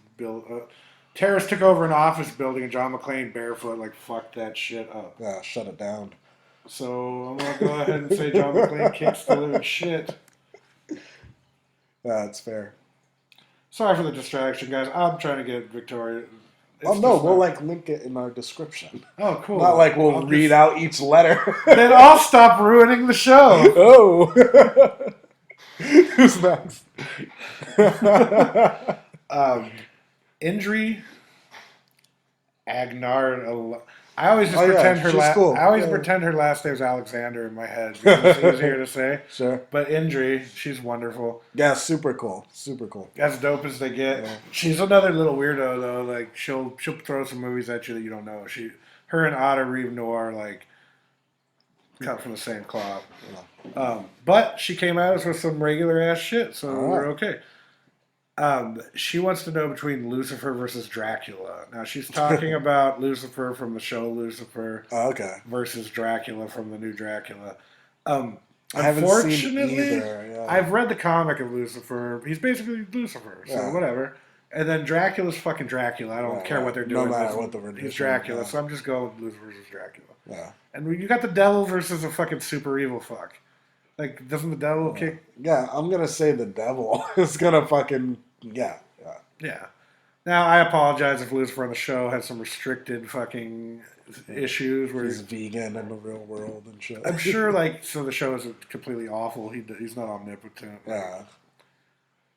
terrorist took over an office building, and John McClane barefoot fucked that shit up. Yeah, shut it down. So I'm gonna go ahead and say John McClane kicks the living shit. That's fair. Sorry for the distraction, guys. I'm trying to get Victoria. Oh no, we'll link it in our description. Oh, cool. Not like we'll read out each letter. Then I'll stop ruining the show. Oh. Who's next? Indri Agnar. I always just pretend her last. Cool. I always pretend her last name is Alexander in my head because it's easier to say. Sure. But Indri, she's wonderful. Yeah, super cool. Super cool. As dope as they get. Yeah. She's another little weirdo though. She'll throw some movies at you that you don't know. Her and Otta Reeve Noir cut from the same cloth. Yeah. But she came at us with some regular ass shit, so we're okay. She wants to know between Lucifer versus Dracula. Now she's talking about Lucifer from the show Lucifer versus Dracula from the new Dracula. I haven't seen either. Yeah. I've read the comic of Lucifer. He's basically Lucifer, so whatever. And then Dracula's fucking Dracula. I don't care what they're doing. No matter what the rendition. He's Dracula, so I'm just going with Lucifer versus Dracula. Yeah. And you got the devil versus a fucking super evil fuck. Doesn't the devil kick? Yeah, I'm gonna say the devil is gonna fucking yeah. Now I apologize if Lucifer on the show has some restricted fucking issues where he's vegan in the real world and shit. I'm sure, so the show isn't completely awful. He's not omnipotent. Yeah.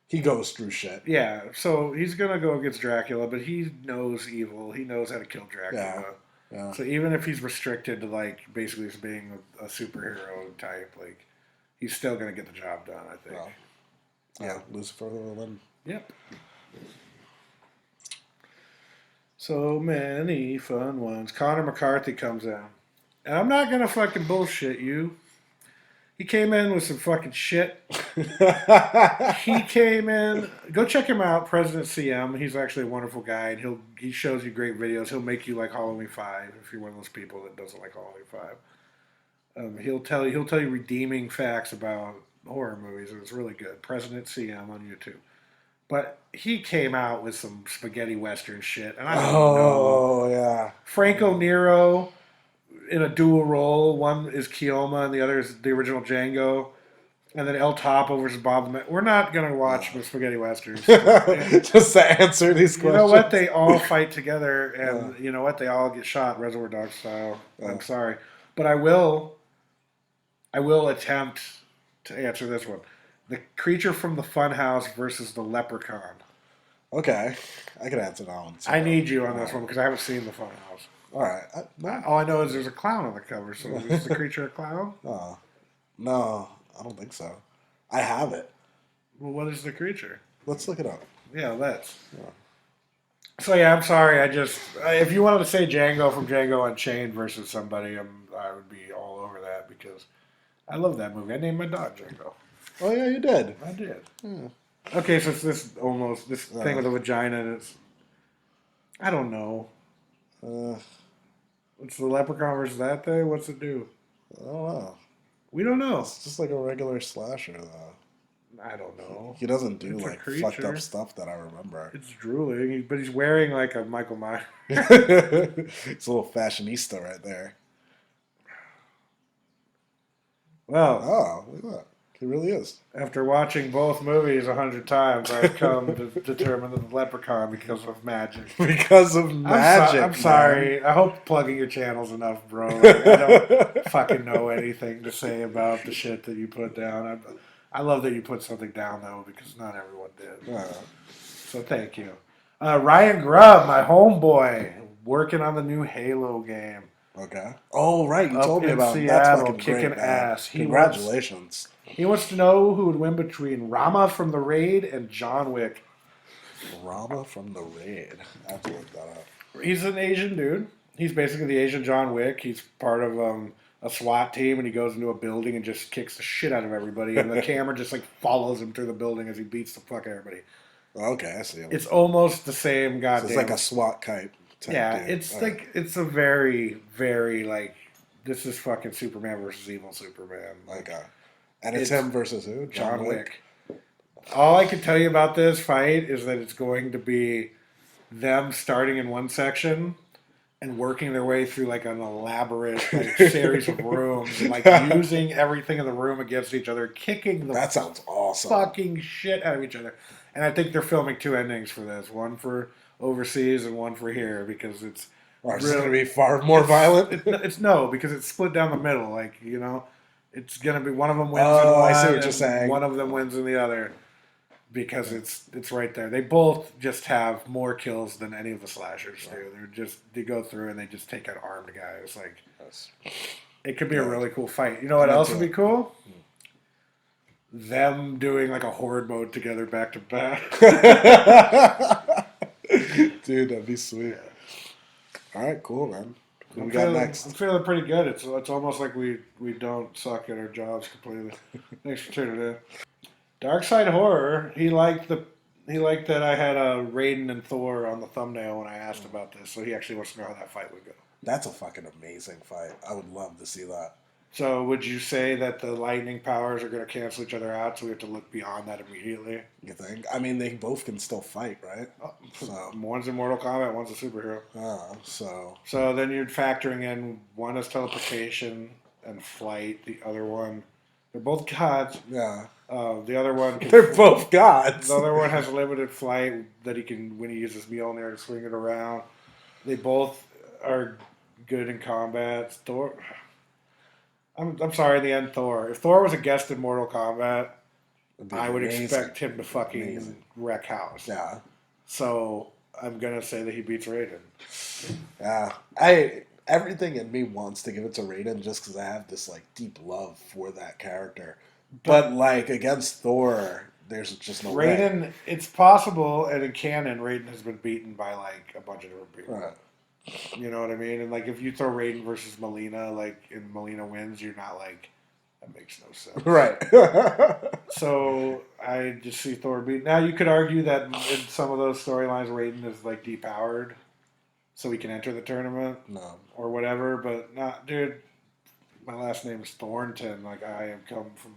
He goes through shit. Yeah, so he's gonna go against Dracula, but he knows evil. He knows how to kill Dracula. Yeah. So even if he's restricted to basically just being a superhero type, he's still gonna get the job done, I think. Well, yeah, Lucifer will win. Yep. So many fun ones. Connor McCarthy comes in, And I'm not gonna fucking bullshit you. He came in with some fucking shit. He came in. Go check him out, President CM. He's actually a wonderful guy, and he shows you great videos. He'll make you like Halloween 5 if you're one of those people that doesn't like Halloween 5. He'll tell you redeeming facts about horror movies, and it's really good. President CM on YouTube. But he came out with some spaghetti western shit, and I don't even know. Oh yeah. Franco Nero in a dual role. One is Keoma, and the other is the original Django. And then El Topo versus Bob. We're not gonna watch spaghetti westerns. Just to answer these questions. You know what? They all fight together, and you know what? They all get shot Reservoir Dogs style. I'm sorry, but I will attempt to answer this one. The creature from the Funhouse versus the Leprechaun. Okay, I can answer that one. So. I need you on this one because I haven't seen the Funhouse. All right. All I know is there's a clown on the cover. So is the creature a clown? No, I don't think so. I have it. Well, what is the creature? Let's look it up. Yeah, let's. Yeah. So yeah, I'm sorry. If you wanted to say Django from Django Unchained versus somebody, I would be all over that because I love that movie. I named my dog Django. Oh yeah, you did. I did. Yeah. Okay, so it's this thing with a vagina, and it's I don't know. What's the leprechaun versus that thing? What's it do? I don't know. We don't know. It's just like a regular slasher, though. I don't know. He doesn't do like fucked up stuff that I remember. It's drooling, but he's wearing like a Michael Myers. It's a little fashionista right there. Well, oh, look at that. He really is. After watching both movies 100 times, I've come to determine that the leprechaun because of magic. Because of magic. I'm sorry. I hope plugging your channel's enough, bro. Like, I don't fucking know anything to say about the shit that you put down. I love that you put something down, though, because not everyone did. So thank you. Ryan Grubb, my homeboy, working on the new Halo game. Okay. Oh, right. You told me about Seattle, that's fucking kicking great, ass. Congratulations. He wants to know who would win between Rama from The Raid and John Wick. Rama from The Raid. I have to look that up. He's an Asian dude. He's basically the Asian John Wick. He's part of a SWAT team, and he goes into a building and just kicks the shit out of everybody. And the camera just like follows him through the building as he beats the fuck out of everybody. Okay, I see him. It's almost the same goddamn. So it's like a SWAT type. Yeah, dude. it's like it's a very, very like this is fucking Superman versus evil Superman. Okay. And it's him versus who? John Wick. All I can tell you about this fight is that it's going to be them starting in one section and working their way through like an elaborate series of rooms, and, like using everything in the room against each other, kicking the that sounds awesome. Fucking shit out of each other. And I think they're filming 2 endings for this, one for overseas and one for here because it's really going to be far more violent. It's no, because it's split down the middle, like it's going to be one of them wins in one, I see what you're saying. One of them wins in the other because it's right there. They both just have more kills than any of the slashers do. They go through and they just take out armed guys. Like it could be a really cool fight. You know what else would be cool? Them doing like a horde mode together back to back. Dude, that'd be sweet. All right, cool, man. Who we got next? I'm feeling pretty good. It's almost like we don't suck at our jobs completely. Thanks for tuning in. Dark Side Horror. He liked that I had Raiden and Thor on the thumbnail when I asked about this, so he actually wants to know how that fight would go. That's a fucking amazing fight. I would love to see that. So would you say that the lightning powers are going to cancel each other out, so we have to look beyond that immediately? You think? I mean, they both can still fight, right? So one's in Mortal Kombat, one's a superhero. So then you're factoring in one is teleportation and flight, the other one, they're both gods. Yeah. The other one... They're both gods. The other one has limited flight that he can, when he uses Mjolnir to swing it around. They both are good in combat. Thor... I'm sorry, in the end, Thor. If Thor was a guest in Mortal Kombat, I would expect him to fucking wreck house. Yeah. So I'm gonna say that he beats Raiden. Yeah. Everything in me wants to give it to Raiden just because I have this like deep love for that character. But like against Thor, there's just no Raiden, way. It's possible, and in canon, Raiden has been beaten by like a bunch of different people. Right. You know what I mean? And like if you throw Raiden versus Melina, like and Melina wins, you're not like that makes no sense. Right. So I just see Thor beat. Now you could argue that in some of those storylines, Raiden is like depowered, so he can enter the tournament No. or whatever. But not, dude. My last name is Thornton. Like I am come from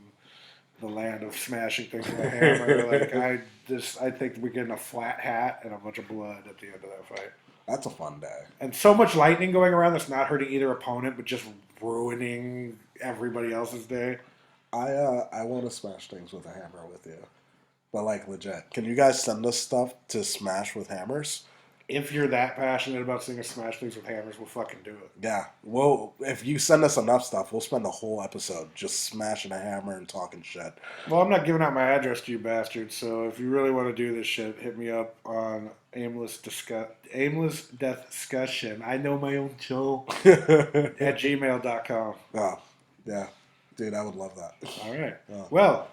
the land of smashing things with a hammer. Like I think we're getting a flat hat and a bunch of blood at the end of that fight. That's a fun day. And so much lightning going around that's not hurting either opponent, but just ruining everybody else's day. I want to smash things with a hammer with you, but like legit. Can you guys send us stuff to smash with hammers? If you're that passionate about seeing us smash things with hammers, we'll fucking do it. Yeah. Well, if you send us enough stuff, we'll spend a whole episode just smashing a hammer and talking shit. Well, I'm not giving out my address to you bastards, so if you really want to do this shit, hit me up on Aimless Death Discussion. I know my own show at gmail.com. Oh, yeah. Dude, I would love that. All right. Oh. Well,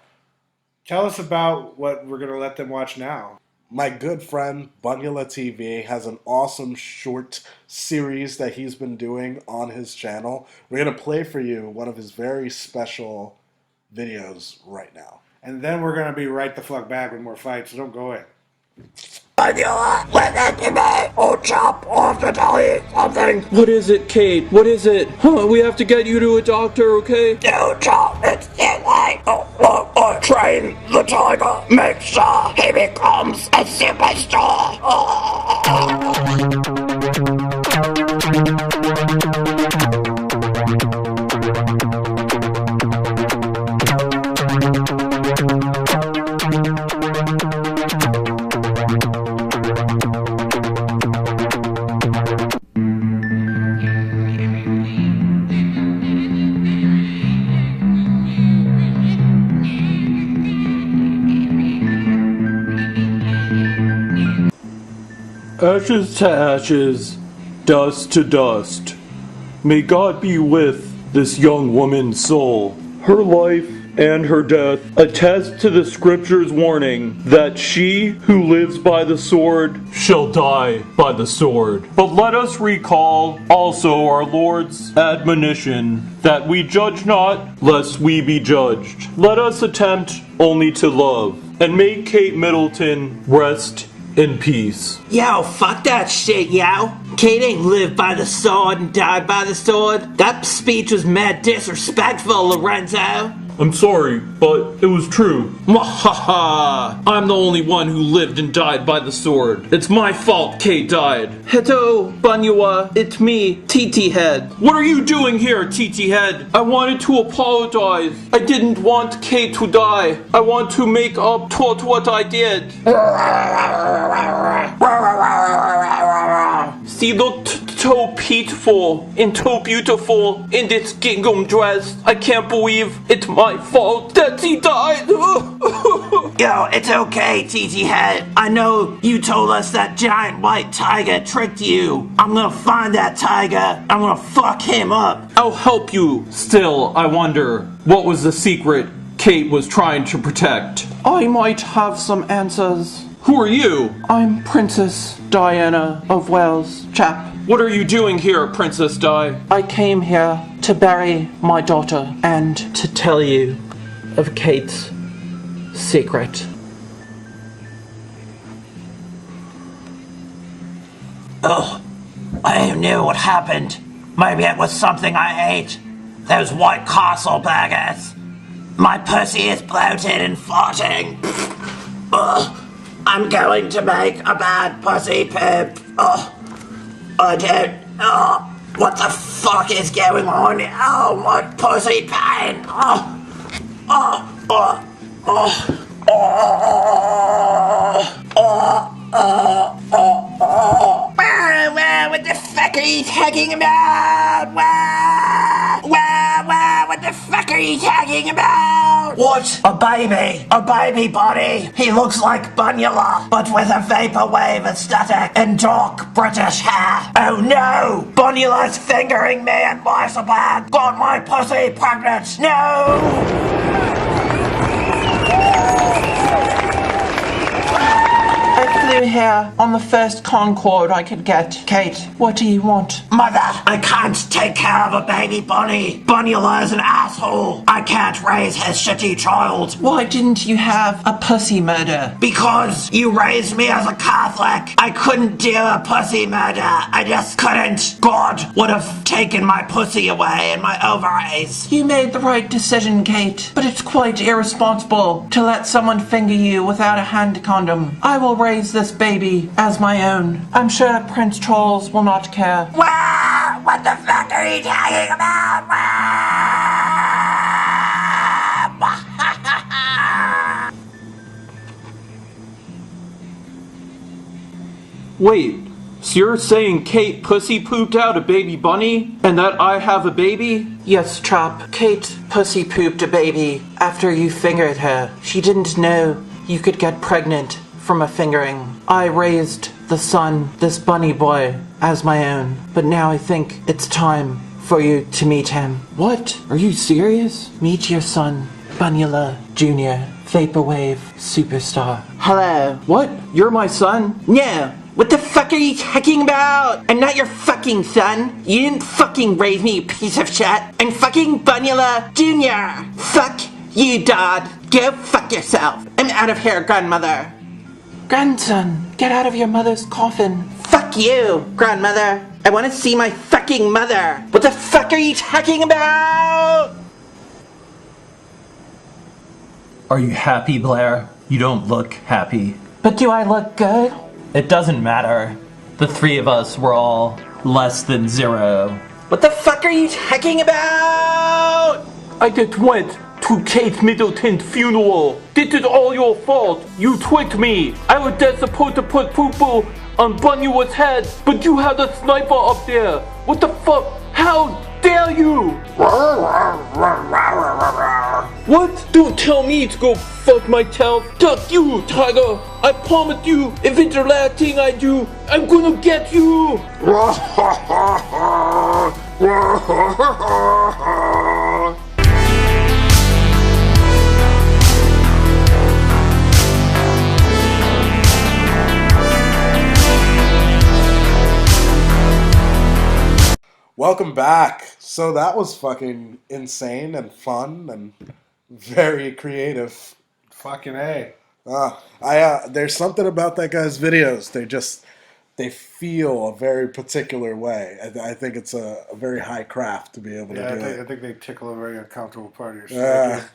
tell us about what we're going to let them watch now. My good friend Bunnula TV has an awesome short series that he's been doing on his channel. We're going to play for you one of his very special videos right now. And then we're going to be right the fuck back with more fights, so don't go in. Bunnula, listen to me, or chop off to tell you something. What is it, Kate? What is it? Huh, we have to get you to a doctor, okay? No, chop, it's too late. I train the tiger, make sure he becomes a superstar. Ashes to ashes, dust to dust. May God be with this young woman's soul. Her life and her death attest to the scripture's warning that she who lives by the sword shall die by the sword. But let us recall also our Lord's admonition that we judge not lest we be judged. Let us attempt only to love, and may Kate Middleton rest in peace. Yo, fuck that shit, yo. Kate ain't lived by the sword and died by the sword. That speech was mad disrespectful, Lorenzo. I'm sorry, but it was true. Mwahaha! I'm the only one who lived and died by the sword. It's my fault Kate died. Hello, Bunnula. It's me, TT Head. What are you doing here, TT Head? I wanted to apologize. I didn't want Kate to die. I want to make up toward what I did. She looked so peaceful and so beautiful in this gingham dress. I can't believe it's my fault that she died. Yo, it's okay, TT Head. I know you told us that giant white tiger tricked you. I'm gonna find that tiger. I'm gonna fuck him up. I'll help you. Still, I wonder, what was the secret Kate was trying to protect? I might have some answers. Who are you? I'm Princess Diana of Wales, chap. What are you doing here, Princess Di? I came here to bury my daughter and to tell you of Kate's secret. Ugh, I knew what happened. Maybe it was something I ate. Those White Castle burgers. My pussy is bloated and farting. Ugh, I'm going to make a bad pussy poop. Ugh, I don't. What the fuck is going on? Oh, my pussy pain. What the fuck are you talking about? What the fuck are you talking about? What? A baby body. He looks like Bunnula, but with a vaporwave aesthetic and dark British hair. Oh no! Bunnula's fingering me and my bag. Got my pussy pregnant. No! I two here on the first Concorde I could get. Kate, what do you want? Mother, I can't take care of a baby bunny. Bunnula is an asshole. I can't raise his shitty child. Why didn't you have a pussy murder? Because you raised me as a Catholic. I couldn't do a pussy murder. I just couldn't. God would have taken my pussy away and my ovaries. You made the right decision, Kate, but it's quite irresponsible to let someone finger you without a hand condom. I will raise this baby as my own. I'm sure that Prince Charles will not care. Wow, what the fuck are you talking about? Wait, so you're saying Kate pussy pooped out a baby bunny and that I have a baby? Yes, Chop. Kate pussy pooped a baby after you fingered her. She didn't know you could get pregnant from a fingering. I raised the son, this bunny boy, as my own. But now I think it's time for you to meet him. What? Are you serious? Meet your son, Bunnula Jr., Vaporwave Superstar. Hello. What? You're my son? No. What the fuck are you talking about? I'm not your fucking son. You didn't fucking raise me, you piece of shit. I'm fucking Bunnula Jr. Fuck you, Dad. Go fuck yourself. I'm out of here, grandmother. Grandson, get out of your mother's coffin. Fuck you, grandmother. I want to see my fucking mother. What the fuck are you talking about? Are you happy, Blair? You don't look happy. But do I look good? It doesn't matter. The three of us were all less than 0. What the fuck are you talking about? I just went to Kate Middleton's funeral. This is all your fault. You tricked me. I was just supposed to put poo-poo on Bunnula's head, but you had a sniper up there. What the fuck? How dare you? What? Don't tell me to go fuck myself. Fuck you, Tiger. I promise you, if it's the last thing I do, I'm gonna get you. Welcome back. So that was fucking insane and fun and very creative. Fucking A. There's something about that guy's videos. They feel a very particular way. I think it's a very high craft to be able to do it. I think they tickle a very uncomfortable part of your psyche.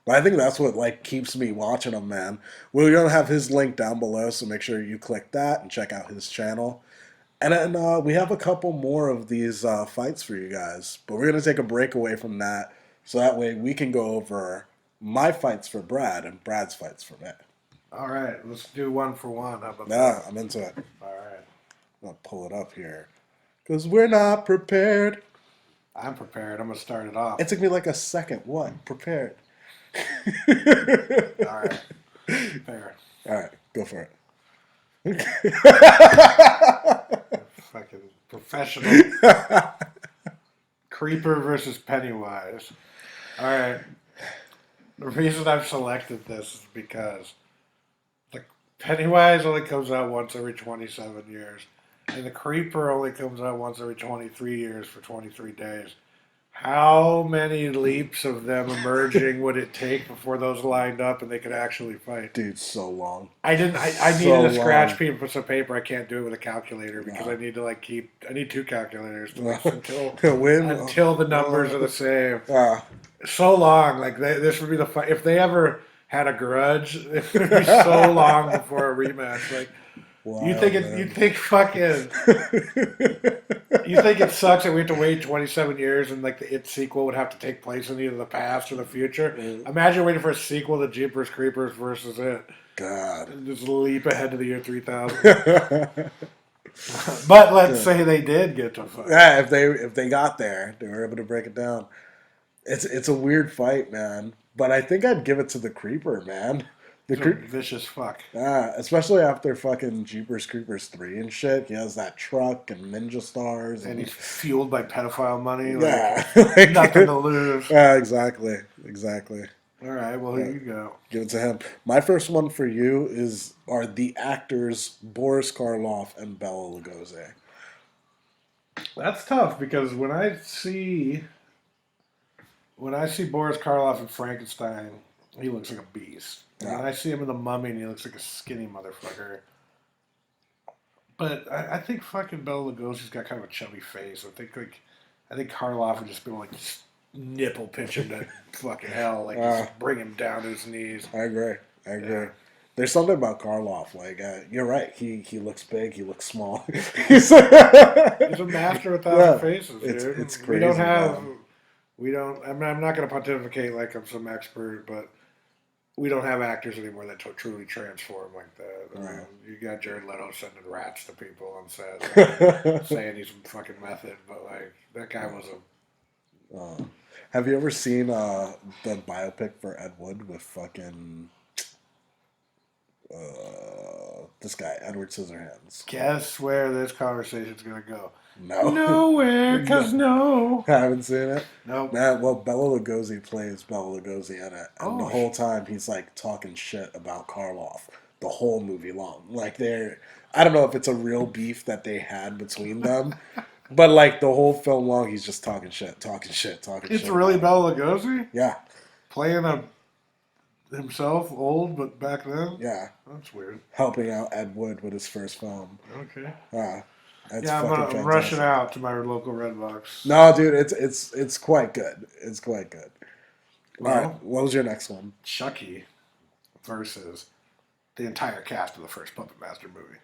But I think that's what like keeps me watching him, man. We're gonna have his link down below, so make sure you click that and check out his channel. And then we have a couple more of these fights for you guys, but we're gonna take a break away from that, so that way we can go over my fights for Brad and Brad's fights for me. All right, let's do 1 for 1. How about Yeah, that? I'm into it. All right. I'm gonna pull it up here, cause we're not prepared. I'm prepared. I'm going to start it off. It took me like a second. What? Prepared. All right. Fair. All right, go for it. Fucking professional. Creeper versus Pennywise. All right. The reason I've selected this is because the Pennywise only comes out once every 27 years, and the Creeper only comes out once every 23 years for 23 days. How many leaps of them emerging would it take before those lined up and they could actually fight? Dude, so long. I didn't. I So needed a scratch long. piece and put some paper. I can't do it with a calculator because I need to like keep. I need 2 calculators to until the numbers are the same. So long. Like this would be the fight if they ever had a grudge. It would be so long before a rematch. Like Wow, you think it sucks that we have to wait 27 years and like the It sequel would have to take place in either the past or the future? Imagine waiting for a sequel to Jeepers Creepers versus It. God. Just leap ahead to the year 3000. But let's say they did get to fight. Yeah, if they got there, they were able to break it down. It's a weird fight, man. But I think I'd give it to the Creeper, man. He's a vicious fuck. Especially after fucking Jeepers Creepers 3 and shit. He has that truck and ninja stars. And he's fueled by pedophile money. Yeah. Like, nothing to lose. Yeah, exactly. All right, well, here you go. Give it to him. My first one for you are the actors Boris Karloff and Bela Lugosi. That's tough because when I see Boris Karloff in Frankenstein, he looks like a beast. And Yeah. when I see him in The Mummy, and he looks like a skinny motherfucker. But I think fucking Bela Lugosi's got kind of a chubby face. I think Karloff would just be like just nipple pinch him to fucking hell, like just bring him down to his knees. I agree. Yeah. There's something about Karloff. Like you're right. He looks big. He looks small. He's He's a master of 1,000 faces, dude. It's crazy. We don't. I'm not going to pontificate like I'm some expert, but we don't have actors anymore that truly transform like that. Right. You got Jared Leto sending rats to people on set, saying he's fucking method, but like that guy was a. Have you ever seen the biopic for Ed Wood with fucking this guy Edward Scissorhands? Guess where this conversation's gonna go? No, Nowhere, cause no. I haven't seen it. Nope. Man, well, Bela Lugosi plays Bela Lugosi in it, and the Oh, whole time he's like talking shit about Karloff the whole movie long. Like I don't know if it's a real beef that they had between them, but like the whole film long, he's just talking shit. It's really Bela Lugosi Yeah, playing himself old, but back then. yeah, That's weird. helping out Ed Wood with his first film. Okay. That's Yeah, fucking I'm rushing fantastic. out to my local Redbox. No, dude, it's quite good. It's quite good. Well, All right, what was your next one? Chucky versus the entire cast of the first Puppet Master movie.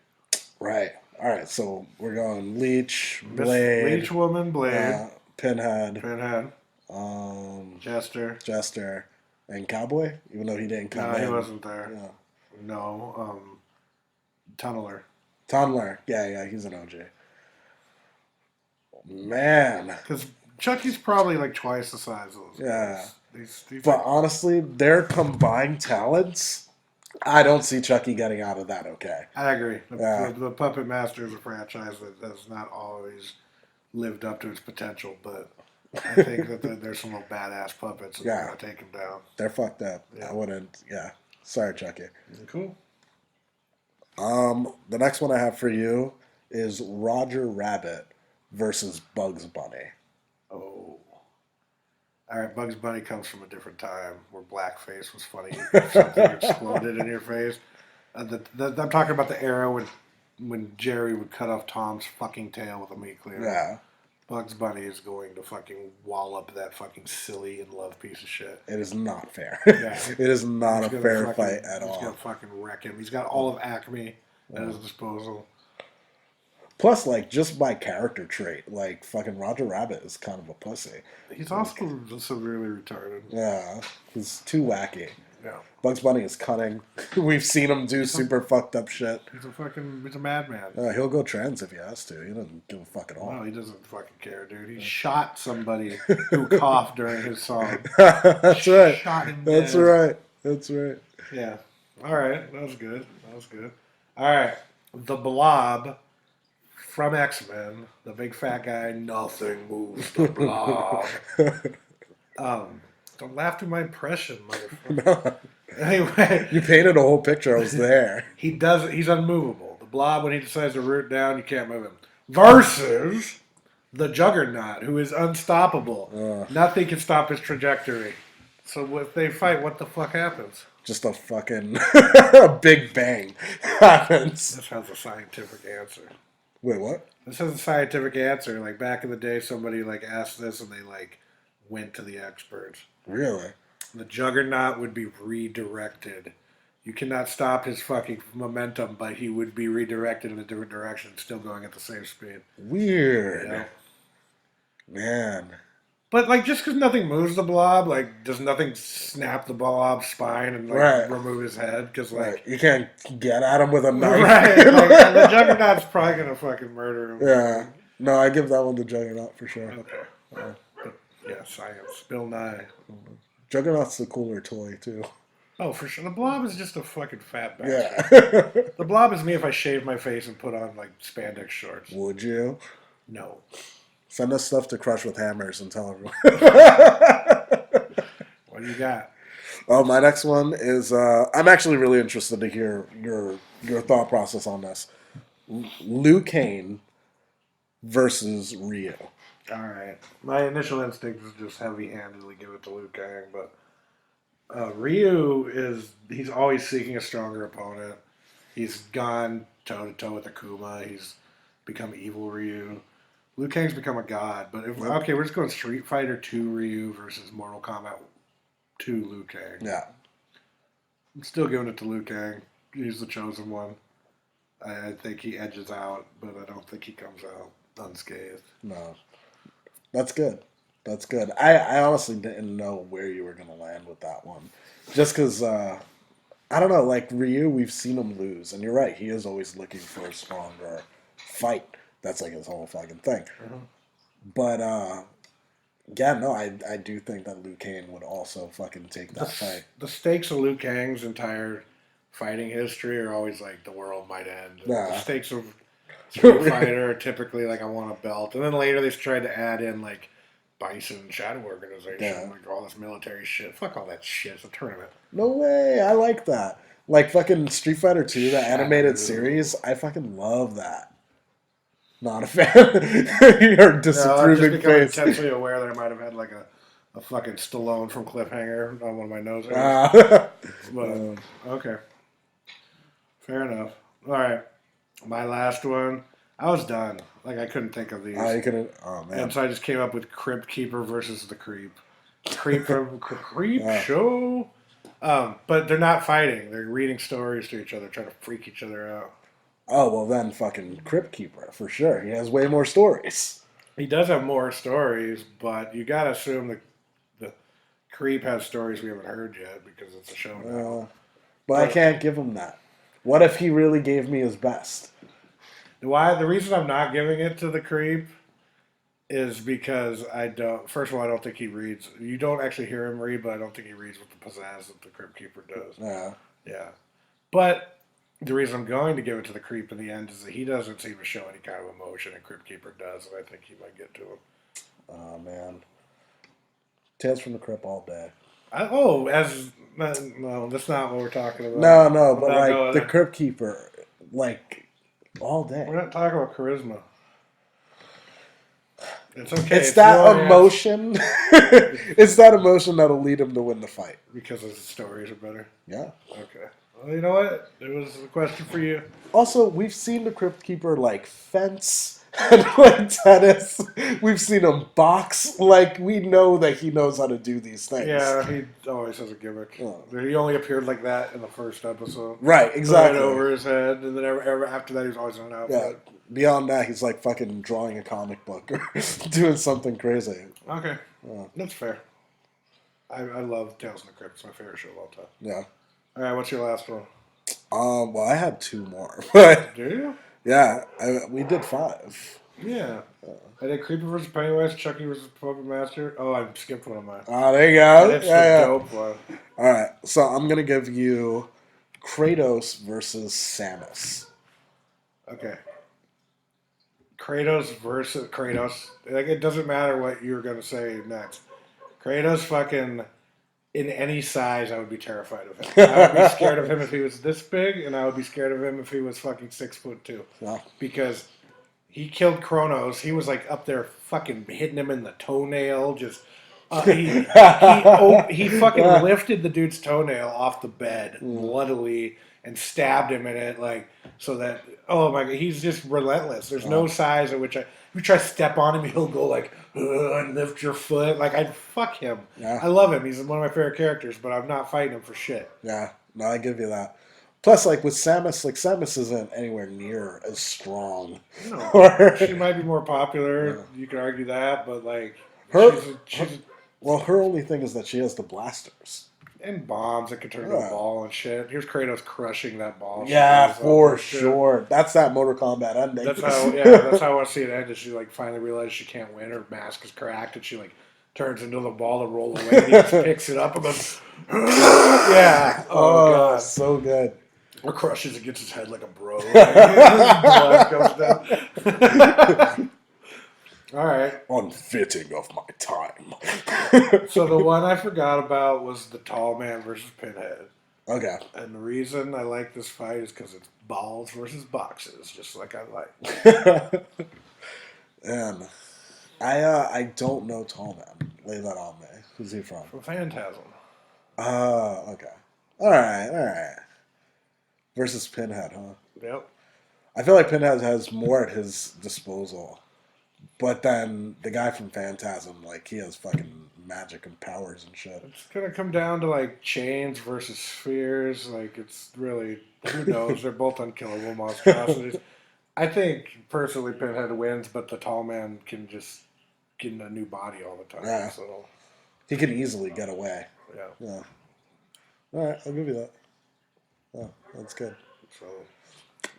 Right. All right, so we're going Leech, Blade, Leech Woman, Blade, Pinhead, Pinhead, Jester, and Cowboy. Even though he didn't come No, in. he wasn't there. Yeah. No, Tunneler. Tunneler. Yeah, he's an OG. Man. Because Chucky's probably like twice the size of those Yeah. guys. These But honestly, their combined talents, I don't see Chucky getting out of that okay. I agree. Yeah. The Puppet Master is a franchise that has not always lived up to its potential, but I think that there's some little badass puppets that are going to take him down. They're fucked up. Yeah. I wouldn't, yeah. Sorry, Chucky. Cool. The next one I have for you is Roger Rabbit versus Bugs Bunny. Oh. All right, Bugs Bunny comes from a different time where blackface was funny. Something exploded in your face. I'm talking about the era when Jerry would cut off Tom's fucking tail with a meat cleaver. Yeah. Bugs Bunny is going to fucking wallop that fucking silly and love piece of shit. It is not fair. Yeah. It is not He's a gonna fair fucking- fight at He's all. gonna fucking wreck him. He's got all of Acme at his disposal. Plus, like, just by character trait, like, fucking Roger Rabbit is kind of a pussy. He's also severely retarded. Yeah. He's too wacky. Yeah. Bugs Bunny is cunning. We've seen him do super fucked up shit. He's a madman. He'll go trans if he has to. He doesn't give a fuck at all. No, he doesn't fucking care, dude. He shot somebody who coughed during his song. That's right. Shot him That's dead. right. That's right. Yeah. All right. That was good. All right. The Blob from X-Men, the big fat guy, nothing moves the Blob. Don't laugh to my impression, motherfucker. Anyway, You painted a whole picture. I was there. he's unmovable. The Blob, when he decides to root down, you can't move him. Versus the Juggernaut, who is unstoppable. Nothing can stop his trajectory. So if they fight, what the fuck happens? Just a fucking big bang happens. This has a scientific answer. Wait, what? This has a scientific answer. Like back in the day, somebody like asked this, and they like went to the experts. Really? The Juggernaut would be redirected. You cannot stop his fucking momentum, but he would be redirected in a different direction, still going at the same speed. Weird. Yeah. Man. But like, just because nothing moves the Blob, like, does nothing snap the Blob's spine and like Right. remove his head? Because like, Like, you can't get at him with a knife. right, like, the Juggernaut's probably gonna fucking murder him. Yeah. No, I give that one to Juggernaut for sure. Okay. But, yeah, science. Bill Nye. Juggernaut's the cooler toy, too. Oh, for sure. The Blob is just a fucking fat bastard. Yeah. The Blob is me if I shave my face and put on, like, spandex shorts. Would you? No. Send us stuff to Crush with Hammers and tell everyone. What do you got? Oh, my next one is I'm actually really interested to hear your thought process on this. Liu Kang versus Ryu. All right. My initial instinct is just heavy-handedly give it to Liu Kang, but Ryu he's always seeking a stronger opponent. He's gone toe to toe with Akuma. He's become evil Ryu. Liu Kang's become a god. But okay, we're just going Street Fighter 2 Ryu versus Mortal Kombat 2 Liu Kang. Yeah. I'm still giving it to Liu Kang. He's the chosen one. I think he edges out, but I don't think he comes out unscathed. No. That's good. That's good. I honestly didn't know where you were going to land with that one. Just because, I don't know, like Ryu, we've seen him lose. And you're right, he is always looking for a stronger fight. That's like his whole fucking thing. Mm-hmm. But, yeah, no, I do think that Liu Kang would also fucking take that fight. The stakes of Liu Kang's entire fighting history are always like the world might end. Nah. The stakes of Street Fighter are typically like I want a belt. And then later they tried to add in like Bison Shadow Organization, like all this military shit. Fuck all that shit. It's a tournament. No way, I like that. Like fucking Street Fighter 2, the animated series, I fucking love that. Not a fan. Your I've disapproving just become face. intensely aware that I might have had like a fucking Stallone from Cliffhanger on one of my nose hairs. But, okay. Fair enough. All right. My last one. I was done. Like, I couldn't think of these. You couldn't. Oh man. And so I just came up with Crypt Keeper versus the Creep. Creep from Creep Show. But they're not fighting. They're reading stories to each other, trying to freak each other out. Oh well, then fucking Crypt Keeper for sure. He has way more stories. He does have more stories, but you gotta assume that the Creep has stories we haven't heard yet because it's a show now. But I can't give him that. What if he really gave me his best? Why? The reason I'm not giving it to the Creep is because I don't. First of all, I don't think he reads. You don't actually hear him read, but I don't think he reads with the pizzazz that the Crypt Keeper does. Yeah. But the reason I'm going to give it to the Creep in the end is that he doesn't seem to show any kind of emotion, and Crypt Keeper does, and I think he might get to him. Oh man. Tales from the Crypt all day. No, that's not what we're talking about. No, but like the Crypt Keeper, like all day. We're not talking about charisma. It's okay. It's that emotion. It's that emotion that'll lead him to win the fight. Because his stories are better. Yeah. Okay. Well, you know what? It was a question for you. Also, we've seen the Crypt Keeper like fence and play tennis. We've seen him box. Like we know that he knows how to do these things. Yeah, he always has a gimmick. Oh. He only appeared like that in the first episode. Right, exactly. Right over his head, and then after that, he was always in an outfit. Yeah. Beyond that, he's like fucking drawing a comic book or doing something crazy. Okay, that's fair. I love Tales from the Crypt. It's my favorite show of all time. Yeah. All right, what's your last one? Well, I had two more, but Do you? yeah, we did 5. Yeah. I did Creepy vs. Pennywise, Chucky vs. Puppet Master. Oh, I skipped one of mine. Oh, there you go. That's the dope one. All right, so I'm gonna give you Kratos versus Samus. Okay. Kratos versus Kratos. Like, it doesn't matter what you're gonna say next. Kratos fucking in any size, I would be terrified of him. I would be scared of him if he was this big, and I would be scared of him if he was fucking 6'2". Yeah. Because he killed Kronos. He was like up there fucking hitting him in the toenail. Just he fucking lifted the dude's toenail off the bed bloodily and stabbed him in it, like, so that, oh my god, he's just relentless. There's no size at which if you try to step on him, he'll go like and lift your foot. Like, I'd fuck him. Yeah. I love him. He's one of my favorite characters, but I'm not fighting him for shit. Yeah, no, I give you that. Plus, like with Samus, like Samus isn't anywhere near as strong. No, she might be more popular. Yeah. You could argue that, but like her only thing is that she has the blasters and bombs that can turn into a ball and shit. Here's Kratos crushing that ball. Yeah, for sure. That's that Mortal Kombat ending. That's how I want to see it end. Is she like finally realizes she can't win? Her mask is cracked, and she like turns into the ball to roll away. And he just picks it up and goes, yeah. Oh god, so good. Or crushes against his head like a bro. Blood comes down. All right. Unfitting of my time. So the one I forgot about was the Tall Man versus Pinhead. Okay. And the reason I like this fight is because it's balls versus boxes, just like I like. And I don't know Tall Man. Lay that on me. Who's he from? From Phantasm. Okay. All right. Versus Pinhead, huh? Yep. I feel like Pinhead has more at his disposal. But then the guy from Phantasm, like, he has fucking magic and powers and shit. It's gonna come down to like chains versus spheres. Like it's really who knows? They're both unkillable monstrosities. I think personally Pinhead wins, but the Tall Man can just get in a new body all the time. Yeah. So He could easily get away. yeah. Yeah. All right, I'll give you that. Oh, that's good. So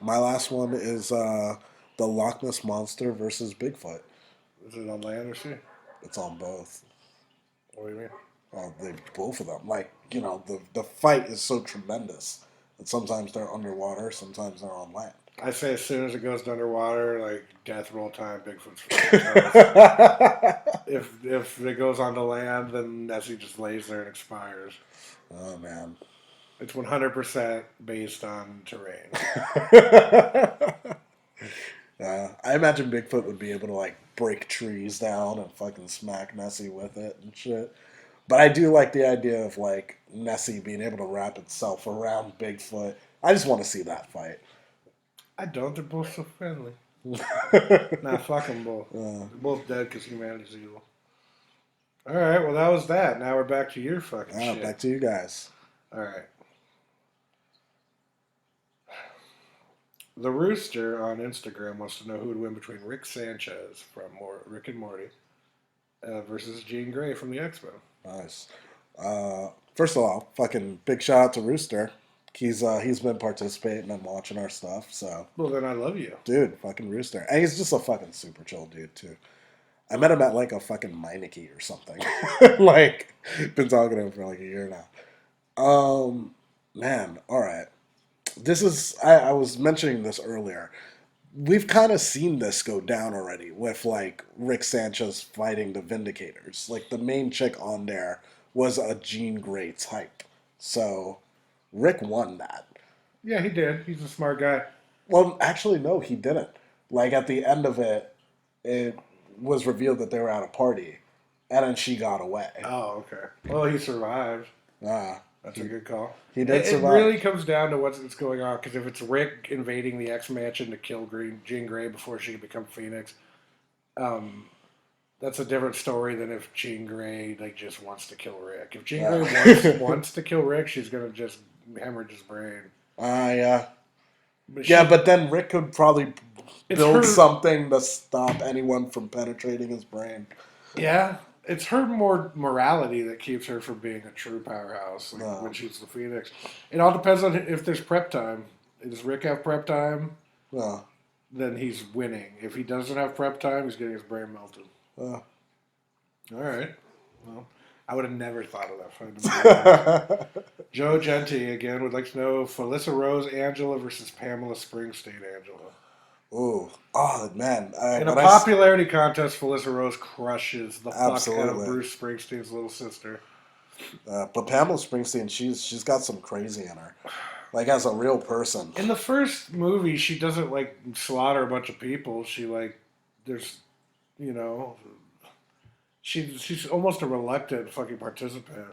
My last one is the Loch Ness Monster versus Bigfoot. is it on land or sea? It's on both. What do you mean? They both of them. Like, the fight is so tremendous that sometimes they're underwater, sometimes they're on land. I say as soon as it goes to underwater, like death roll time, Bigfoot's toast. If it goes onto land, then Nessie just lays there and expires. Oh man. It's 100% based on terrain. I imagine Bigfoot would be able to like break trees down and fucking smack Nessie with it and shit. But I do like the idea of like Nessie being able to wrap itself around Bigfoot. I just want to see that fight. I don't. They're both so friendly. Nah, fuck them both. They're both dead because humanity's evil. All right, well that was that. Now we're back to your fucking shit. Back to you guys. All right. The Rooster on Instagram wants to know who would win between Rick Sanchez from Rick and Morty versus Jean Grey from the X-Men. Nice. First of all, fucking big shout out to Rooster. He's been participating and watching our stuff. So, Well, then I love you. dude, fucking Rooster, and he's just a fucking super chill dude too. I met him at like a fucking Meineke or something. Like, been talking to him for like a year now. Man, all right. This is I was mentioning this earlier. We've kind of seen this go down already with like Rick Sanchez fighting the Vindicators. Like the main chick on there was a Jean Grey type. So Rick won that. Yeah, he did. He's a smart guy. Well, actually no, he didn't. Like at the end of it, it was revealed that they were at a party and then she got away. Oh, okay. Well, he survived. Ah, That's a good call. he did It survive. really comes down to what's going on. Because if it's Rick invading the X Mansion to kill Jean Grey before she can become Phoenix, that's a different story than if Jean Grey like just wants to kill Rick. If Jean Grey wants to kill Rick, she's gonna just hemorrhage his brain. Yeah. But Yeah, but then Rick could probably It's build her- something to stop anyone from penetrating his brain. yeah, it's her more morality that keeps her from being a true powerhouse No. when she's the Phoenix. It all depends on if there's prep time. Does Rick have prep time? Yeah. Then he's winning. If he doesn't have prep time, he's getting his brain melted. Yeah. All right. Well, I would have never thought of that. Fundamentally. Joe Genti again would like to know Felissa Rose Angela versus Pamela Springsteen Angela. Ooh. Oh, man. In a popularity contest, Felissa Rose crushes the fuck out Absolutely. of Bruce Springsteen's little sister. But Pamela Springsteen, she's got some crazy in her. Like, as a real person. In the first movie, she doesn't like slaughter a bunch of people. She like, there's, you know, she's almost a reluctant fucking participant.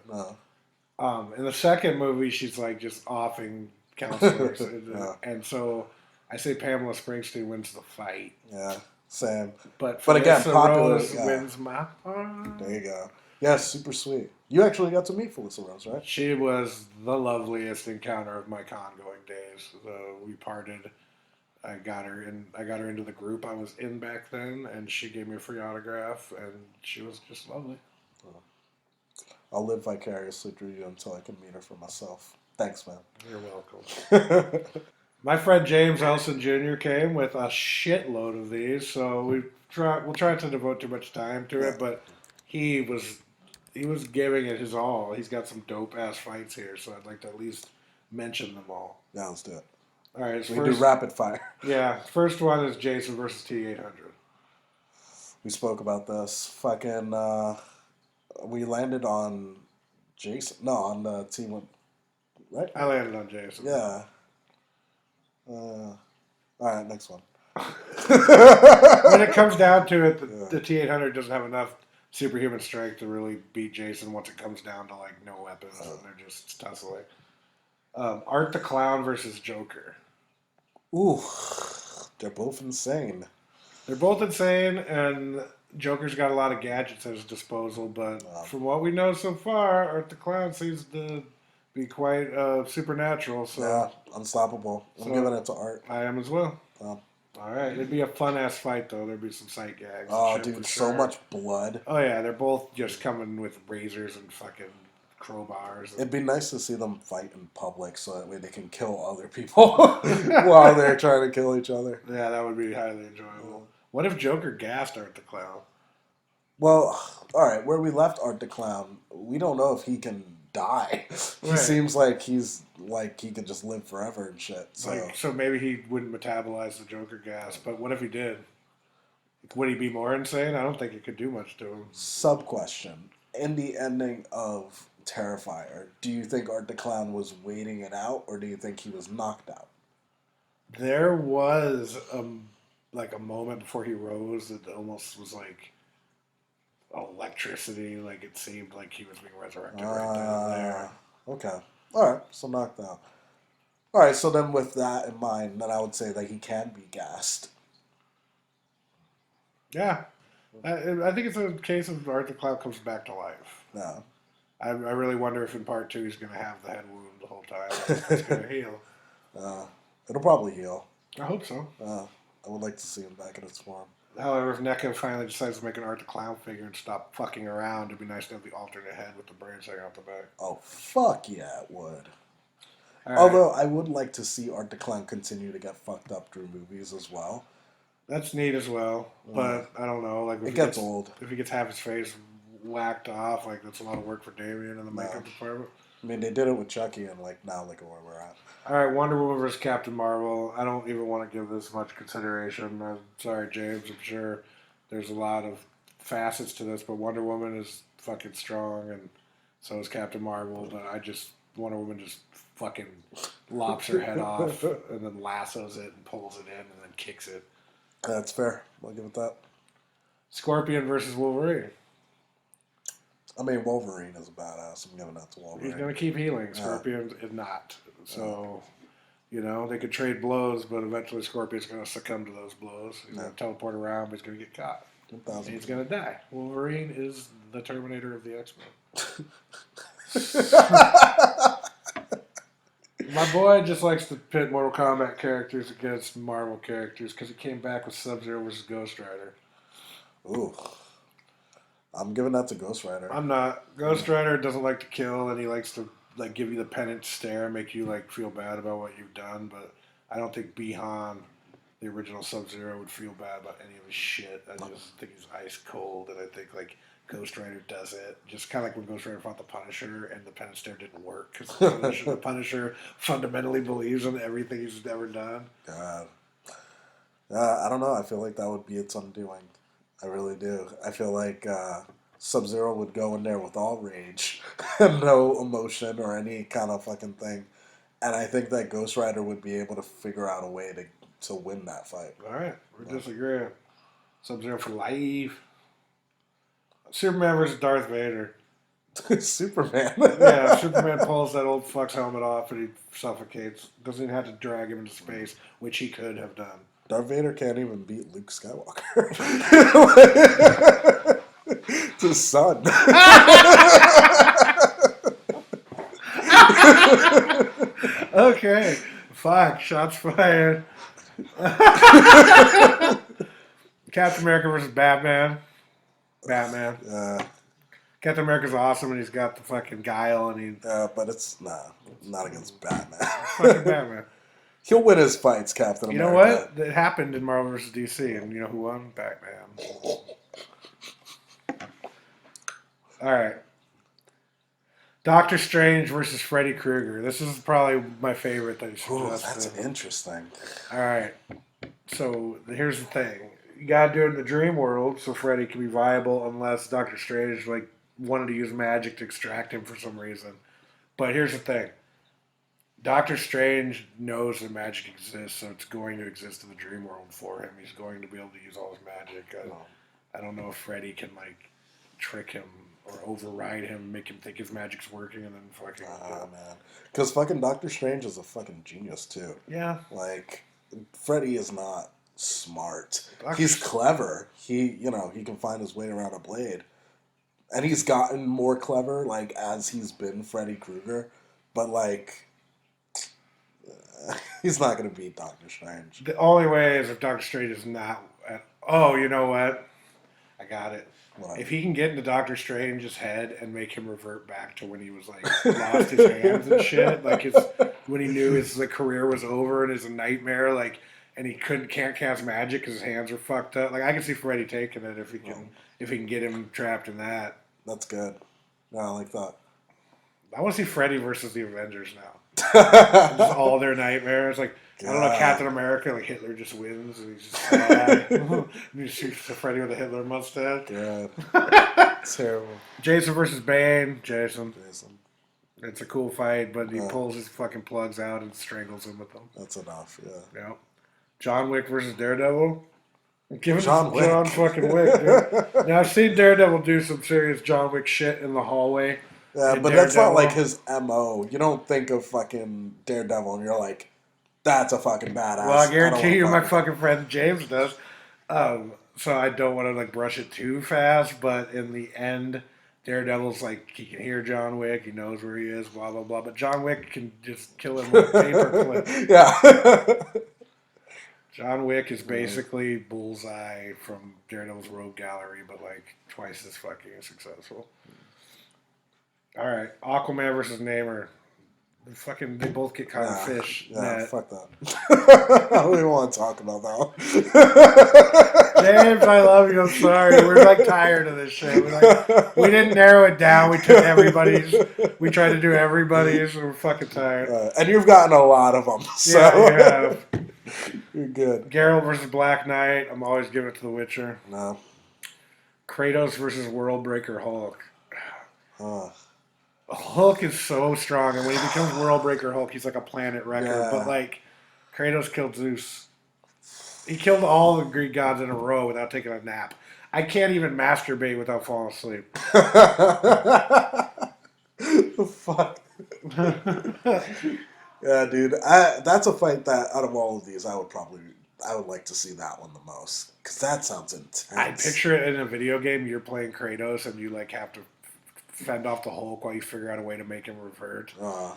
In the second movie, she's like just offing counselors, Yeah. and so I say Pamela Springsteen wins the fight. Yeah. Same. But again, Felissa popular. Rose Yeah. wins my heart. There you go. Yeah, super sweet. You actually got to meet Felissa Rose, right? She was the loveliest encounter of my con-going days. We parted. I got her into the group I was in back then, and she gave me a free autograph, and she was just lovely. I'll live vicariously through you until I can meet her for myself. Thanks, man. You're welcome. My friend James Elson Jr. came with a shitload of these, so we'll try not to devote too much time to it, but he was giving it his all. He's got some dope ass fights here, so I'd like to at least mention them all. Yeah, let's do it. All right, We can do rapid fire. Yeah, first one is Jason versus T800. We spoke about this. Fucking, we landed on Jason. No, on the team with, right? I landed on Jason. Yeah. All right, next one. When it comes down to it, the T-800 doesn't have enough superhuman strength to really beat Jason once it comes down to like no weapons and they're just tussling. Art the Clown versus Joker. Ooh, they're both insane. They're both insane, and Joker's got a lot of gadgets at his disposal. But from what we know so far, Art the Clown seems to be quite supernatural. So Yeah, unstoppable. I'm giving it to Art. I am as well. Um, All right, it'd be a fun ass fight though. There'd be some sight gags. oh, and shit dude, for so sure. much blood. Oh yeah, they're both just coming with razors and fucking crowbars. It'd be nice to see them fight in public so that way they can kill other people while they're trying to kill each other. Yeah, that would be highly enjoyable. What if Joker gassed Art the Clown? Well, all right, where we left Art the Clown, we don't know if he can die. He Right. seems like he's like he could just live forever and shit. So, So maybe he wouldn't metabolize the Joker gas, but what if he did? Would he be more insane? I don't think it could do much to him. sub question: in the ending of Terrifier, do you think Art the Clown was waiting it out, or do you think he was knocked out? There was like a moment before he rose that almost was like electricity. Like it seemed like he was being resurrected right then and there. Okay. All right. So knocked out. All right. So then, with that in mind, then I would say that he can be gassed. Yeah. I think it's a case of Art the Clown comes back to life. No. I really wonder if in part 2 he's going to have the head wound the whole time. It's going to heal. It'll probably heal. I hope so. I would like to see him back in its form. However, if NECA finally decides to make an Art the Clown figure and stop fucking around, it'd be nice to have the alternate head with the brain hanging out the back. Oh, fuck yeah, it would. All right. Although, I would like to see Art the Clown continue to get fucked up through movies as well. That's neat as well, but I don't know. Like if It he gets old. If he gets half his face whacked off, like that's a lot of work for Damien and the makeup department. I mean, they did it with Chucky, and like now look at where we're at. All right, Wonder Woman versus Captain Marvel. I don't even want to give this much consideration. I'm sorry, James. I'm sure there's a lot of facets to this, but Wonder Woman is fucking strong, and so is Captain Marvel. But Wonder Woman just fucking lops her head off and then lassos it and pulls it in and then kicks it. That's fair. I'll give it that. Scorpion versus Wolverine. I mean, Wolverine is a badass. I'm giving that to Wolverine. He's going to keep healing. Scorpion is not. So, they could trade blows, but eventually Scorpion's going to succumb to those blows. He's going to teleport around, but he's going to get caught. 1,000. He's going to die. Wolverine is the Terminator of the X-Men. My boy just likes to pit Mortal Kombat characters against Marvel characters because he came back with Sub-Zero versus Ghost Rider. Ooh. I'm giving that to Ghost Rider. I'm not. Ghost Rider doesn't like to kill, and he likes to give you the penitent stare and make you feel bad about what you've done. But I don't think Bihan, the original Sub-Zero, would feel bad about any of his shit. I just think he's ice cold, and I think Ghost Rider does it. Just kind of like when Ghost Rider fought the Punisher, and the penitent stare didn't work because the Punisher fundamentally believes in everything he's ever done. God. I don't know. I feel like that would be its undoing. I really do. I feel like Sub-Zero would go in there with all rage and no emotion or any kind of fucking thing. And I think that Ghost Rider would be able to figure out a way to win that fight. All right, we're disagreeing. Sub-Zero for life. Superman versus Darth Vader. Superman. Yeah, Superman pulls that old fuck's helmet off and he suffocates. Doesn't even have to drag him into space, which he could have done. Darth Vader can't even beat Luke Skywalker. It's his son. Okay, fuck, shots fired. Captain America versus Batman. Batman. Captain America's awesome and he's got the fucking guile and he... but it's not against Batman. Fucking Batman. He'll win his fights, Captain You America. know what? It happened in Marvel vs. DC, and you know who won? Batman. All right. Doctor Strange versus Freddy Krueger. This is probably my favorite that you Ooh, suggested. that's interesting. All right. So here's the thing. you gotta do it in the dream world so Freddy can be viable unless Doctor Strange wanted to use magic to extract him for some reason. But here's the thing. Doctor Strange knows that magic exists, so it's going to exist in the dream world for him. He's going to be able to use all his magic. I don't know if Freddy can trick him or override him, make him think his magic's working, and then fucking. Man, because fucking Doctor Strange is a fucking genius too. Yeah. Freddy is not smart. He's clever. He can find his way around a blade, and he's gotten more clever as he's been Freddy Krueger, but he's not gonna beat Doctor Strange. The only way is if Doctor Strange is not. Oh, you know what? I got it. What? If he can get into Doctor Strange's head and make him revert back to when he was lost his hands and shit, when he knew his career was over and it's a nightmare, and he can't cast magic because his hands are fucked up. I can see Freddy taking it if he can get him trapped in that. That's good. No, I like that. I want to see Freddy versus the Avengers now. Just all their nightmares. I don't know, Captain America, Hitler just wins and he's just sad. And he shoots Freddy with a Hitler mustache. God. Terrible. Jason versus Bane. Jason. It's a cool fight, but he pulls his fucking plugs out and strangles him with them. That's enough, yeah. Yep. John Wick versus Daredevil. Give it John Wick. John fucking Wick, dude. Now, I've seen Daredevil do some serious John Wick shit in the hallway. Yeah, but that's not his MO. You don't think of fucking Daredevil and you're like, that's a fucking badass. Well, I guarantee you my fucking friend James does. So I don't want to brush it too fast, but in the end, Daredevil's he can hear John Wick, he knows where he is, blah, blah, blah. But John Wick can just kill him with a paperclip. Yeah. John Wick is basically Bullseye from Daredevil's Rogue Gallery, but twice as fucking successful. All right, Aquaman versus Namor. They both get caught in fish. Yeah, fuck that. I don't even want to talk about that one. James, I love you. I'm sorry. We're tired of this shit. We didn't narrow it down. We took everybody's. We tried to do everybody's. We're fucking tired. And you've gotten a lot of them. So. Yeah, you have. You're good. Geralt versus Black Knight. I'm always giving it to The Witcher. No. Kratos versus Worldbreaker Hulk. Hulk is so strong, and when he becomes Worldbreaker Hulk, he's like a planet wrecker. Yeah. But Kratos killed Zeus. He killed all the Greek gods in a row without taking a nap. I can't even masturbate without falling asleep. Fuck. Yeah, dude. That's a fight that out of all of these, I would like to see that one the most because that sounds intense. I picture it in a video game. You're playing Kratos, and you have to fend off the Hulk while you figure out a way to make him revert.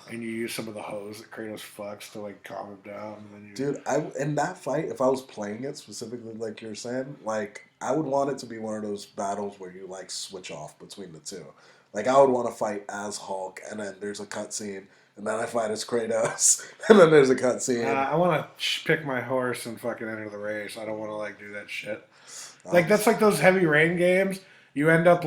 And you use some of the hose that Kratos fucks to calm him down. And then in that fight, if I was playing it specifically like you're saying, I would want it to be one of those battles where you switch off between the two. I would want to fight as Hulk, and then there's a cutscene, and then I fight as Kratos, and then there's a cutscene. I want to pick my horse and fucking enter the race. I don't want to do that shit. That's those Heavy Rain games. You end up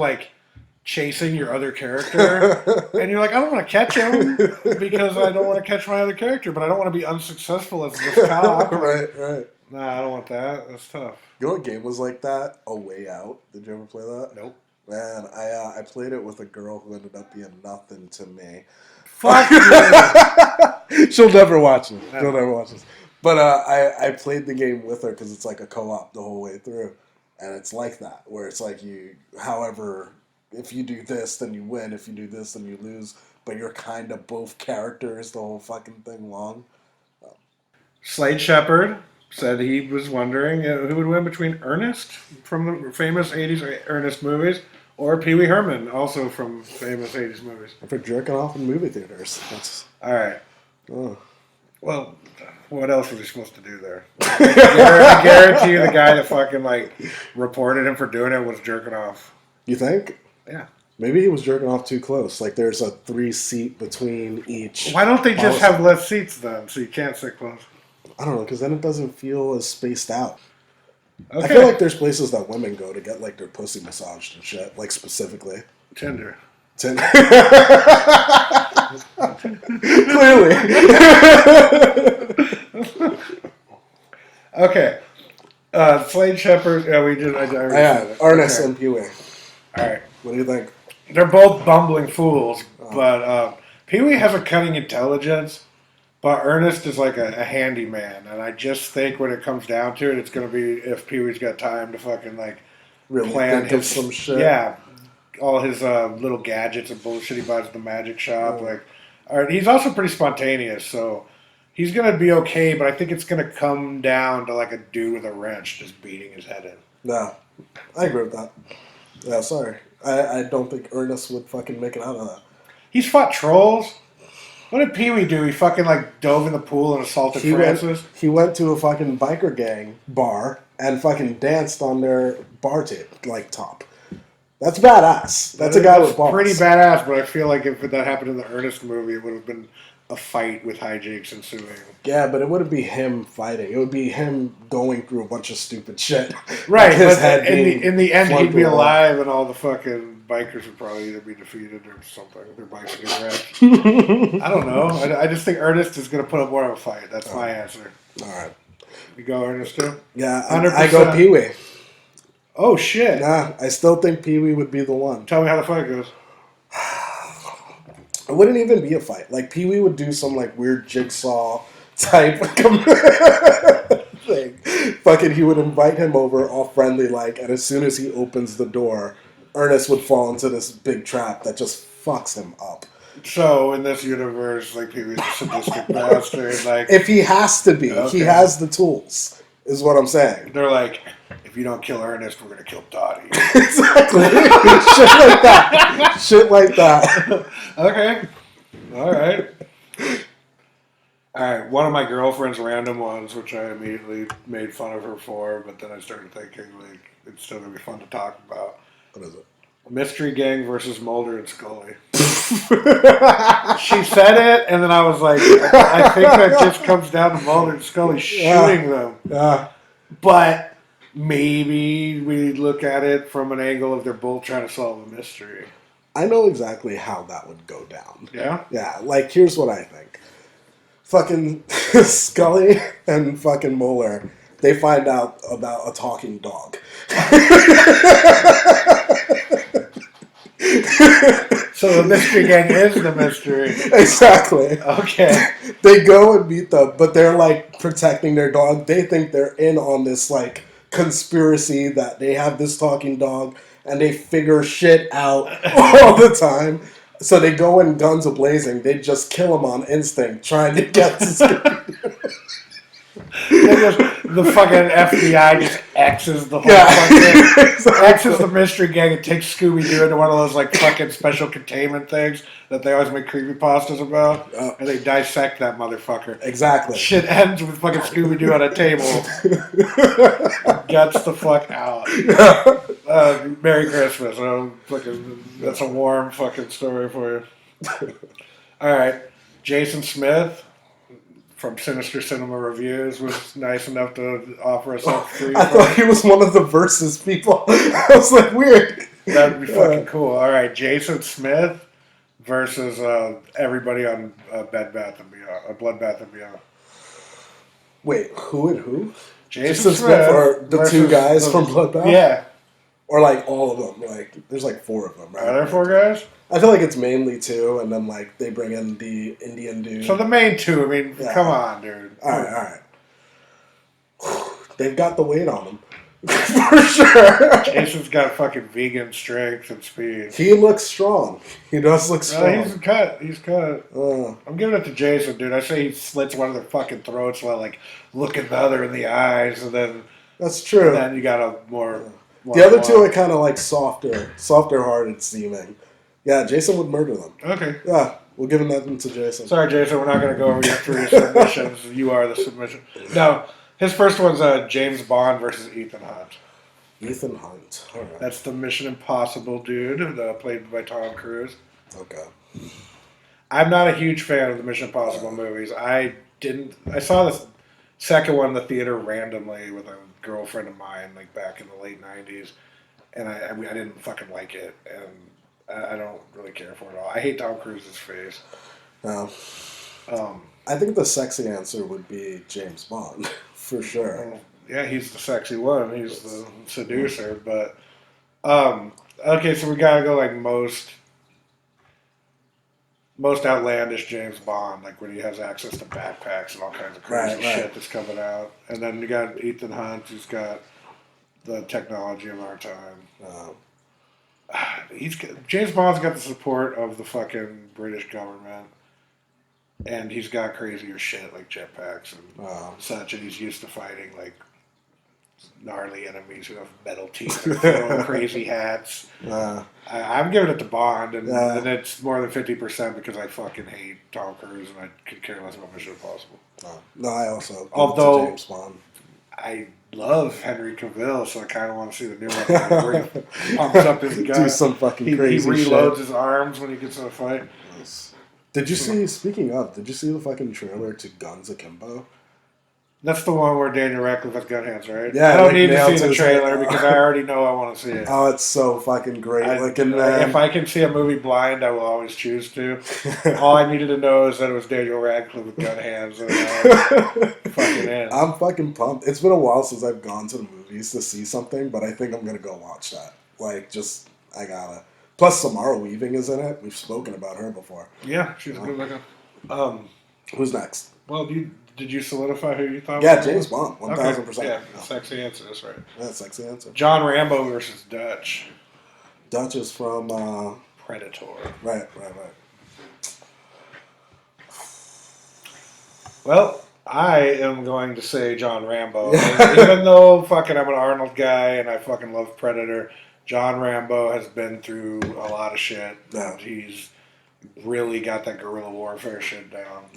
chasing your other character, and you're I don't want to catch him because I don't want to catch my other character, but I don't want to be unsuccessful as this cop. Right. Nah, I don't want that. That's tough. You know what game was like that? A Way Out. Did you ever play that? Nope. Man, I played it with a girl who ended up being nothing to me. Fuck you. She'll never watch it. She'll never watch this. But I played the game with her because it's a co-op the whole way through, and it's like that where it's however. If you do this, then you win. If you do this, then you lose. But you're kind of both characters the whole fucking thing long. Slade Shepard said he was wondering who would win between Ernest from the famous 80s Ernest movies or Pee Wee Herman, also from famous 80s movies. For jerking off in movie theaters. That's... All right. Oh. Well, what else was he supposed to do there? I guarantee you the guy that fucking reported him for doing it was jerking off. You think? Yeah. Maybe he was jerking off too close. There's a 3-seat between each. Why don't they just have less seats then, so you can't sit close? I don't know, because then it doesn't feel as spaced out. Okay. I feel there's places that women go to get their pussy massaged and shit, specifically. Tinder. Clearly. Okay. Slade Shepherd. Yeah, we did. I already said it. Ernest Okay. and Pee Wee. All right. What do you think? They're both bumbling fools, but Pee Wee has a cunning intelligence, but Ernest is like a handyman, and I just think when it comes down to it, it's gonna be if Pee Wee's got time to fucking like Really plan think of his some shit? yeah, all his little gadgets and bullshit he buys at the magic shop. Like, all right, he's also pretty spontaneous, so he's gonna be okay. But I think it's gonna come down to like a dude with a wrench just beating his head in. No, I agree with that. Yeah, sorry. I don't think Ernest would fucking make it out of that. He's fought trolls. What did Pee Wee do? He fucking like dove in the pool and assaulted Francis. He went to a fucking biker gang bar and fucking danced on their top. That's badass. That's a guy with balls. Pretty badass, but I feel like if that happened in the Ernest movie, it would have been a fight with hijinks ensuing. Yeah, but it wouldn't be him fighting. It would be him going through a bunch of stupid shit. Right, Like his but head in the end, flung he'd be through a wall. alive, and all the fucking bikers would probably either be defeated or something. Their bikes would get wrecked. I don't know. I just think Ernest is going to put up more of a fight. That's my answer. All right. You go, Ernest, too? Yeah, 100%. I go Pee Wee. Oh, shit. Nah, I still think Pee Wee would be the one. Tell me how the fight goes. It wouldn't even be a fight. Like, Pee Wee would do some, like, weird jigsaw type thing. Fucking, he would invite him over, all friendly like, and as soon as he opens the door, Ernest would fall into this big trap that just fucks him up. So, in this universe, like, Pee Wee's a sadistic bastard. Like, If he has to be, Okay. he has the tools, is what I'm saying. they're like, if you don't kill Ernest, we're going to kill Dottie. Exactly. Shit like that. Shit like that. Okay. All right. All right. One of my girlfriend's random ones, which I immediately made fun of her for, but then I started thinking, like, it's still going to be fun to talk about. What is it? Mystery Gang versus Mulder and Scully. She said it, and then I was like, I think that just comes down to Mulder and Scully shooting them. Yeah. But maybe we look at it from an angle of they're both trying to solve a mystery. I know exactly how that would go down. Yeah? Yeah, like, here's what I think. Fucking Scully and fucking Mueller, they find out about a talking dog. So the Mystery Gang is the mystery. Exactly. Okay. They go and meet them, but they're, like, protecting their dog. They think they're in on this, like, conspiracy that they have this talking dog, and they figure shit out all the time. So they go in guns a-blazing. They just kill him on instinct, trying to get to The fucking FBI just X's the whole Yeah. fucking Exactly. X's the Mystery Gang and takes Scooby-Doo into one of those like fucking special containment things that they always make creepypastas about, and they dissect that motherfucker. Exactly. Shit ends with fucking Scooby-Doo on a table. Gets the fuck out. Merry Christmas. That's a warm fucking story for you. Alright. Jason Smith from Sinister Cinema Reviews was nice enough to offer us up free. I thought he was one of the Versus people. I was like, weird. That'd be fucking cool. Alright, Jason Smith versus everybody on Bed Bath and Beyond, Blood Bath and Beyond. Wait, who and who? Jason Smith or the two versus guys from Bloodbath? Yeah. Or like all of them. Like there's like 4 of them, right? Are there 4 guys? I feel like it's mainly 2, and then like they bring in the Indian dude. So the main 2, I mean, Yeah. come on, dude. Alright. They've got the weight on them. For sure. Jason's got fucking vegan strength and speed. He looks strong. He does look strong. He's cut. He's cut. Uh, I'm giving it to Jason, dude. I say he slits one of their fucking throats while like looking the other in the eyes, and then that's true. you got a more. The other 2 are kind of like softer-hearted seeming. Yeah, Jason would murder them. Okay. Yeah, we'll give that to Jason. Sorry, Jason. We're not going to go over your 3 submissions. You are the submission. No, his first one's James Bond versus Ethan Hunt. Ethan Hunt. All right. That's the Mission Impossible dude, played by Tom Cruise. Okay. I'm not a huge fan of the Mission Impossible movies. I saw the second one in the theater randomly with a girlfriend of mine, like back in the late 90s, and I didn't fucking like it, and I don't really care for it at all. I hate Tom Cruise's face. No. I think the sexy answer would be James Bond, for sure. Yeah, he's the sexy one. He's the seducer. But okay, so we gotta go like most outlandish James Bond, like when he has access to backpacks and all kinds of crazy shit that's coming out. And then you got Ethan Hunt, who's got the technology of our time. James Bond's got the support of the fucking British government, and he's got crazier shit like jetpacks and such, and he's used to fighting like gnarly enemies who have metal teeth and throw crazy hats. I'm giving it to Bond, and it's more than 50% because I fucking hate Tom Cruise and I could care less about Mission Impossible. No, I also although James Bond. I love Henry Cavill, so I kind of want to see the new one where he pumps up his gun. Do some fucking crazy He shit. reloads his arms when he gets in a fight. Did you see? Speaking of, did you see the fucking trailer to Guns Akimbo? That's the one where Daniel Radcliffe has gun hands, right? Yeah, I don't like, need to nailed see the his trailer head. because I already know I want to see it. Oh, it's so fucking great looking, man. If I can see a movie blind, I will always choose to. All I needed to know is that it was Daniel Radcliffe with gun hands. And fucking in. I'm fucking pumped. It's been a while since I've gone to the movies to see something, but I think I'm gonna go watch that. Like, just I gotta. Plus, Samara Weaving is in it. We've spoken about her before. Yeah, she's good looking. Who's next? Well, did you solidify who you thought? Yeah, was James Bond, 1000%. Yeah, sexy answer. That's right. Yeah, sexy answer. John Rambo versus Dutch. Dutch is from Predator. Right. Well, I am going to say John Rambo. Even though fucking I'm an Arnold guy and I fucking love Predator, John Rambo has been through a lot of shit. And he's really got that guerrilla warfare shit down.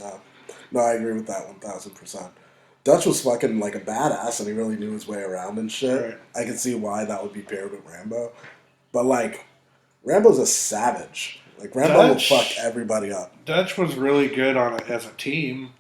No, I agree with that 1000%. Dutch was fucking like a badass and he really knew his way around and shit. Right. I can see why that would be paired with Rambo. But like, Rambo's a savage. Like, Rambo will fuck everybody up. Dutch was really good on it as a team.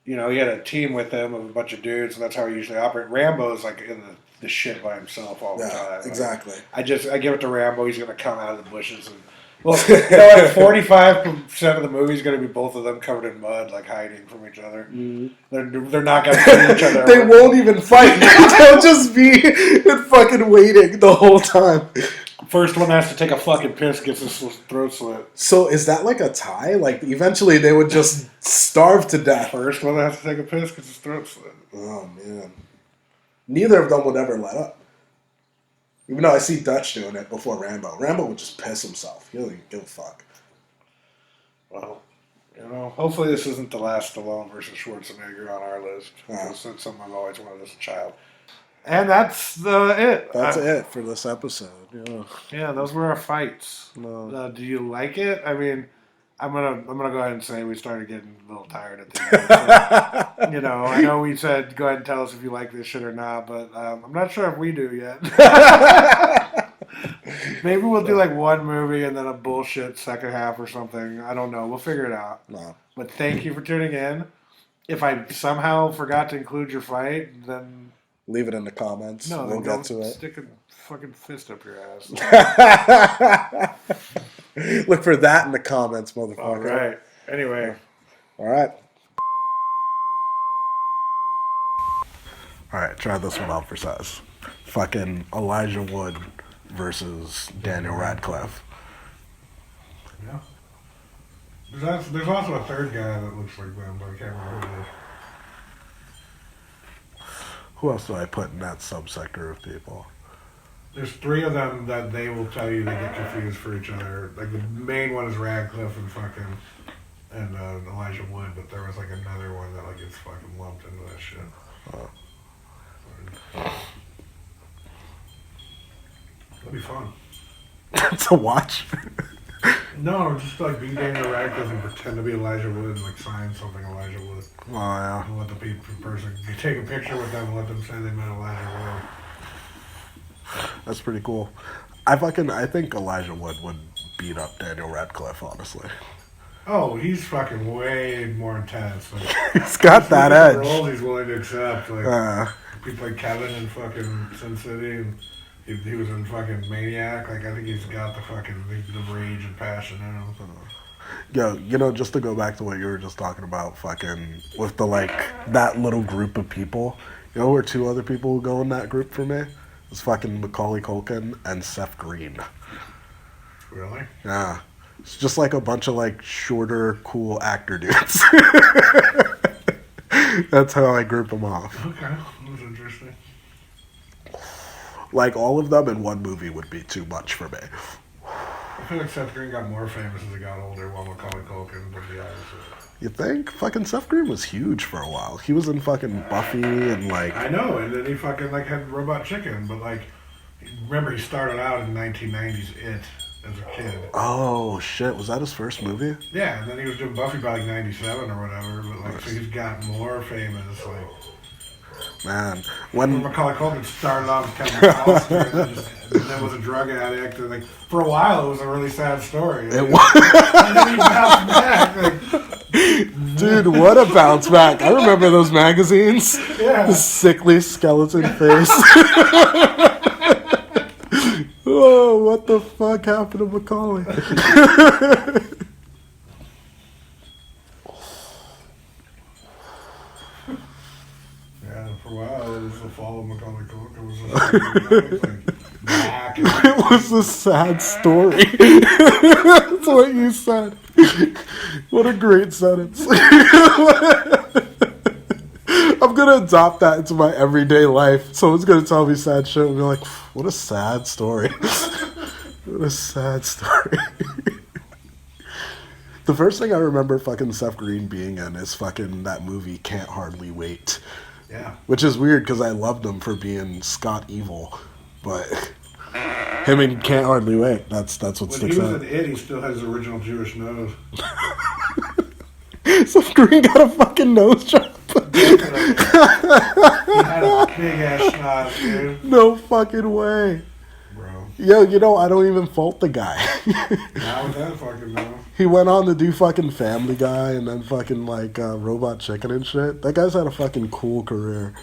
You know, he had a team with him of a bunch of dudes, and that's how he usually operates. Rambo's like in the shit by himself all the time. Exactly. I give it to Rambo. He's going to come out of the bushes and. Well, you know, like 45% of the movie is going to be both of them covered in mud, like hiding from each other. Mm-hmm. They're not going to see each other. They won't even fight. They'll just be fucking waiting the whole time. First one has to take a fucking piss, gets his throat slit. So is that like a tie? Like, eventually they would just starve to death. First one has to take a piss, gets his throat slit. Oh, man. Neither of them would ever let up. Even though I see Dutch doing it before Rambo. Rambo would just piss himself. He doesn't give a fuck. Well, you know, hopefully this isn't the last Stallone versus Schwarzenegger on our list. Because that's something I've always wanted as a child. And that's it. That's it for this episode. Yeah, those were our fights. No. Do you like it? I mean, I'm gonna go ahead and say we started getting a little tired at the end. So, you know, I know we said go ahead and tell us if you like this shit or not, but I'm not sure if we do yet. Maybe we'll do like one movie and then a bullshit second half or something. I don't know. We'll figure it out. No. But thank you for tuning in. If I somehow forgot to include your fight, then Leave it in the comments. no, we'll get to it. Stick a fucking fist up your ass. Look for that in the comments, motherfucker. All right. Anyway. All right. All right, try this one out for size. Fucking Elijah Wood versus Daniel Radcliffe. Yeah. There's also a third guy that looks like them, but I can't remember who it is. Who else do I put in that subsector of people? There's three of them that they will tell you they get confused for each other. Like the main one is Radcliffe and Elijah Wood, but there was like another one that like gets fucking lumped into that shit. That'd be fun. To watch? No, just like be Daniel Radcliffe and pretend to be Elijah Wood and like sign something Elijah Wood. Oh, yeah. And let the person you take a picture with them and let them say they met Elijah Wood. That's pretty cool. I think Elijah Wood would beat up Daniel Radcliffe, honestly. Oh, he's fucking way more intense. Like, He's got that the edge. roles he's willing to accept. Like he played Kevin in fucking Sin City, and he was in fucking Maniac. Like I think he's got the rage and passion in him. Yo, you know, just to go back to what you were just talking about, fucking with the like that little group of people, You know who are two other people who go in that group for me? It's fucking Macaulay Culkin and Seth Green. Really? Yeah. It's just like a bunch of like shorter, cool actor dudes. That's how I group them off. Okay, that was interesting. Like all of them in one movie would be too much for me. I feel like Seth Green got more famous as he got older, while Macaulay Culkin did the opposite. You think? Fucking Seth Green was huge for a while. He was in fucking Buffy and like... I know, and then he fucking like had Robot Chicken, but like, remember he started out in 1990s It as a kid. Oh shit, was that his first movie? Yeah, and then he was doing Buffy by like 97 or whatever, but like, so he's got more famous, like... Man, when... Macaulay Culkin started off as Kevin Costner and then was a drug addict, and like, for a while it was a really sad story. It was... And then he bounced back, like... Dude, what a bounce back. I remember those magazines. Yeah. The sickly skeleton face. Oh, what the fuck happened to Macaulay? Yeah, for a while it was the fall of Macaulay Culkin. It was like back. It was a sad story. That's what you said. What a great sentence. I'm gonna adopt that into my everyday life. Someone's gonna tell me sad shit and be like, what a sad story. What a sad story. The first thing I remember fucking Seth Green being in is fucking that movie Can't Hardly Wait. Yeah. Which is weird because I loved him for being Scott Evil. But him and Can't Hardly Wait, that's what When sticks he was out. in It, he still had his original Jewish nose. Seth Green got a fucking nose job. He had a big ass snot, dude. No fucking way. Bro. Yo, you know, I don't even fault the guy. How was that fucking nose? He went on to do fucking Family Guy and then fucking like Robot Chicken and shit. That guy's had a fucking cool career.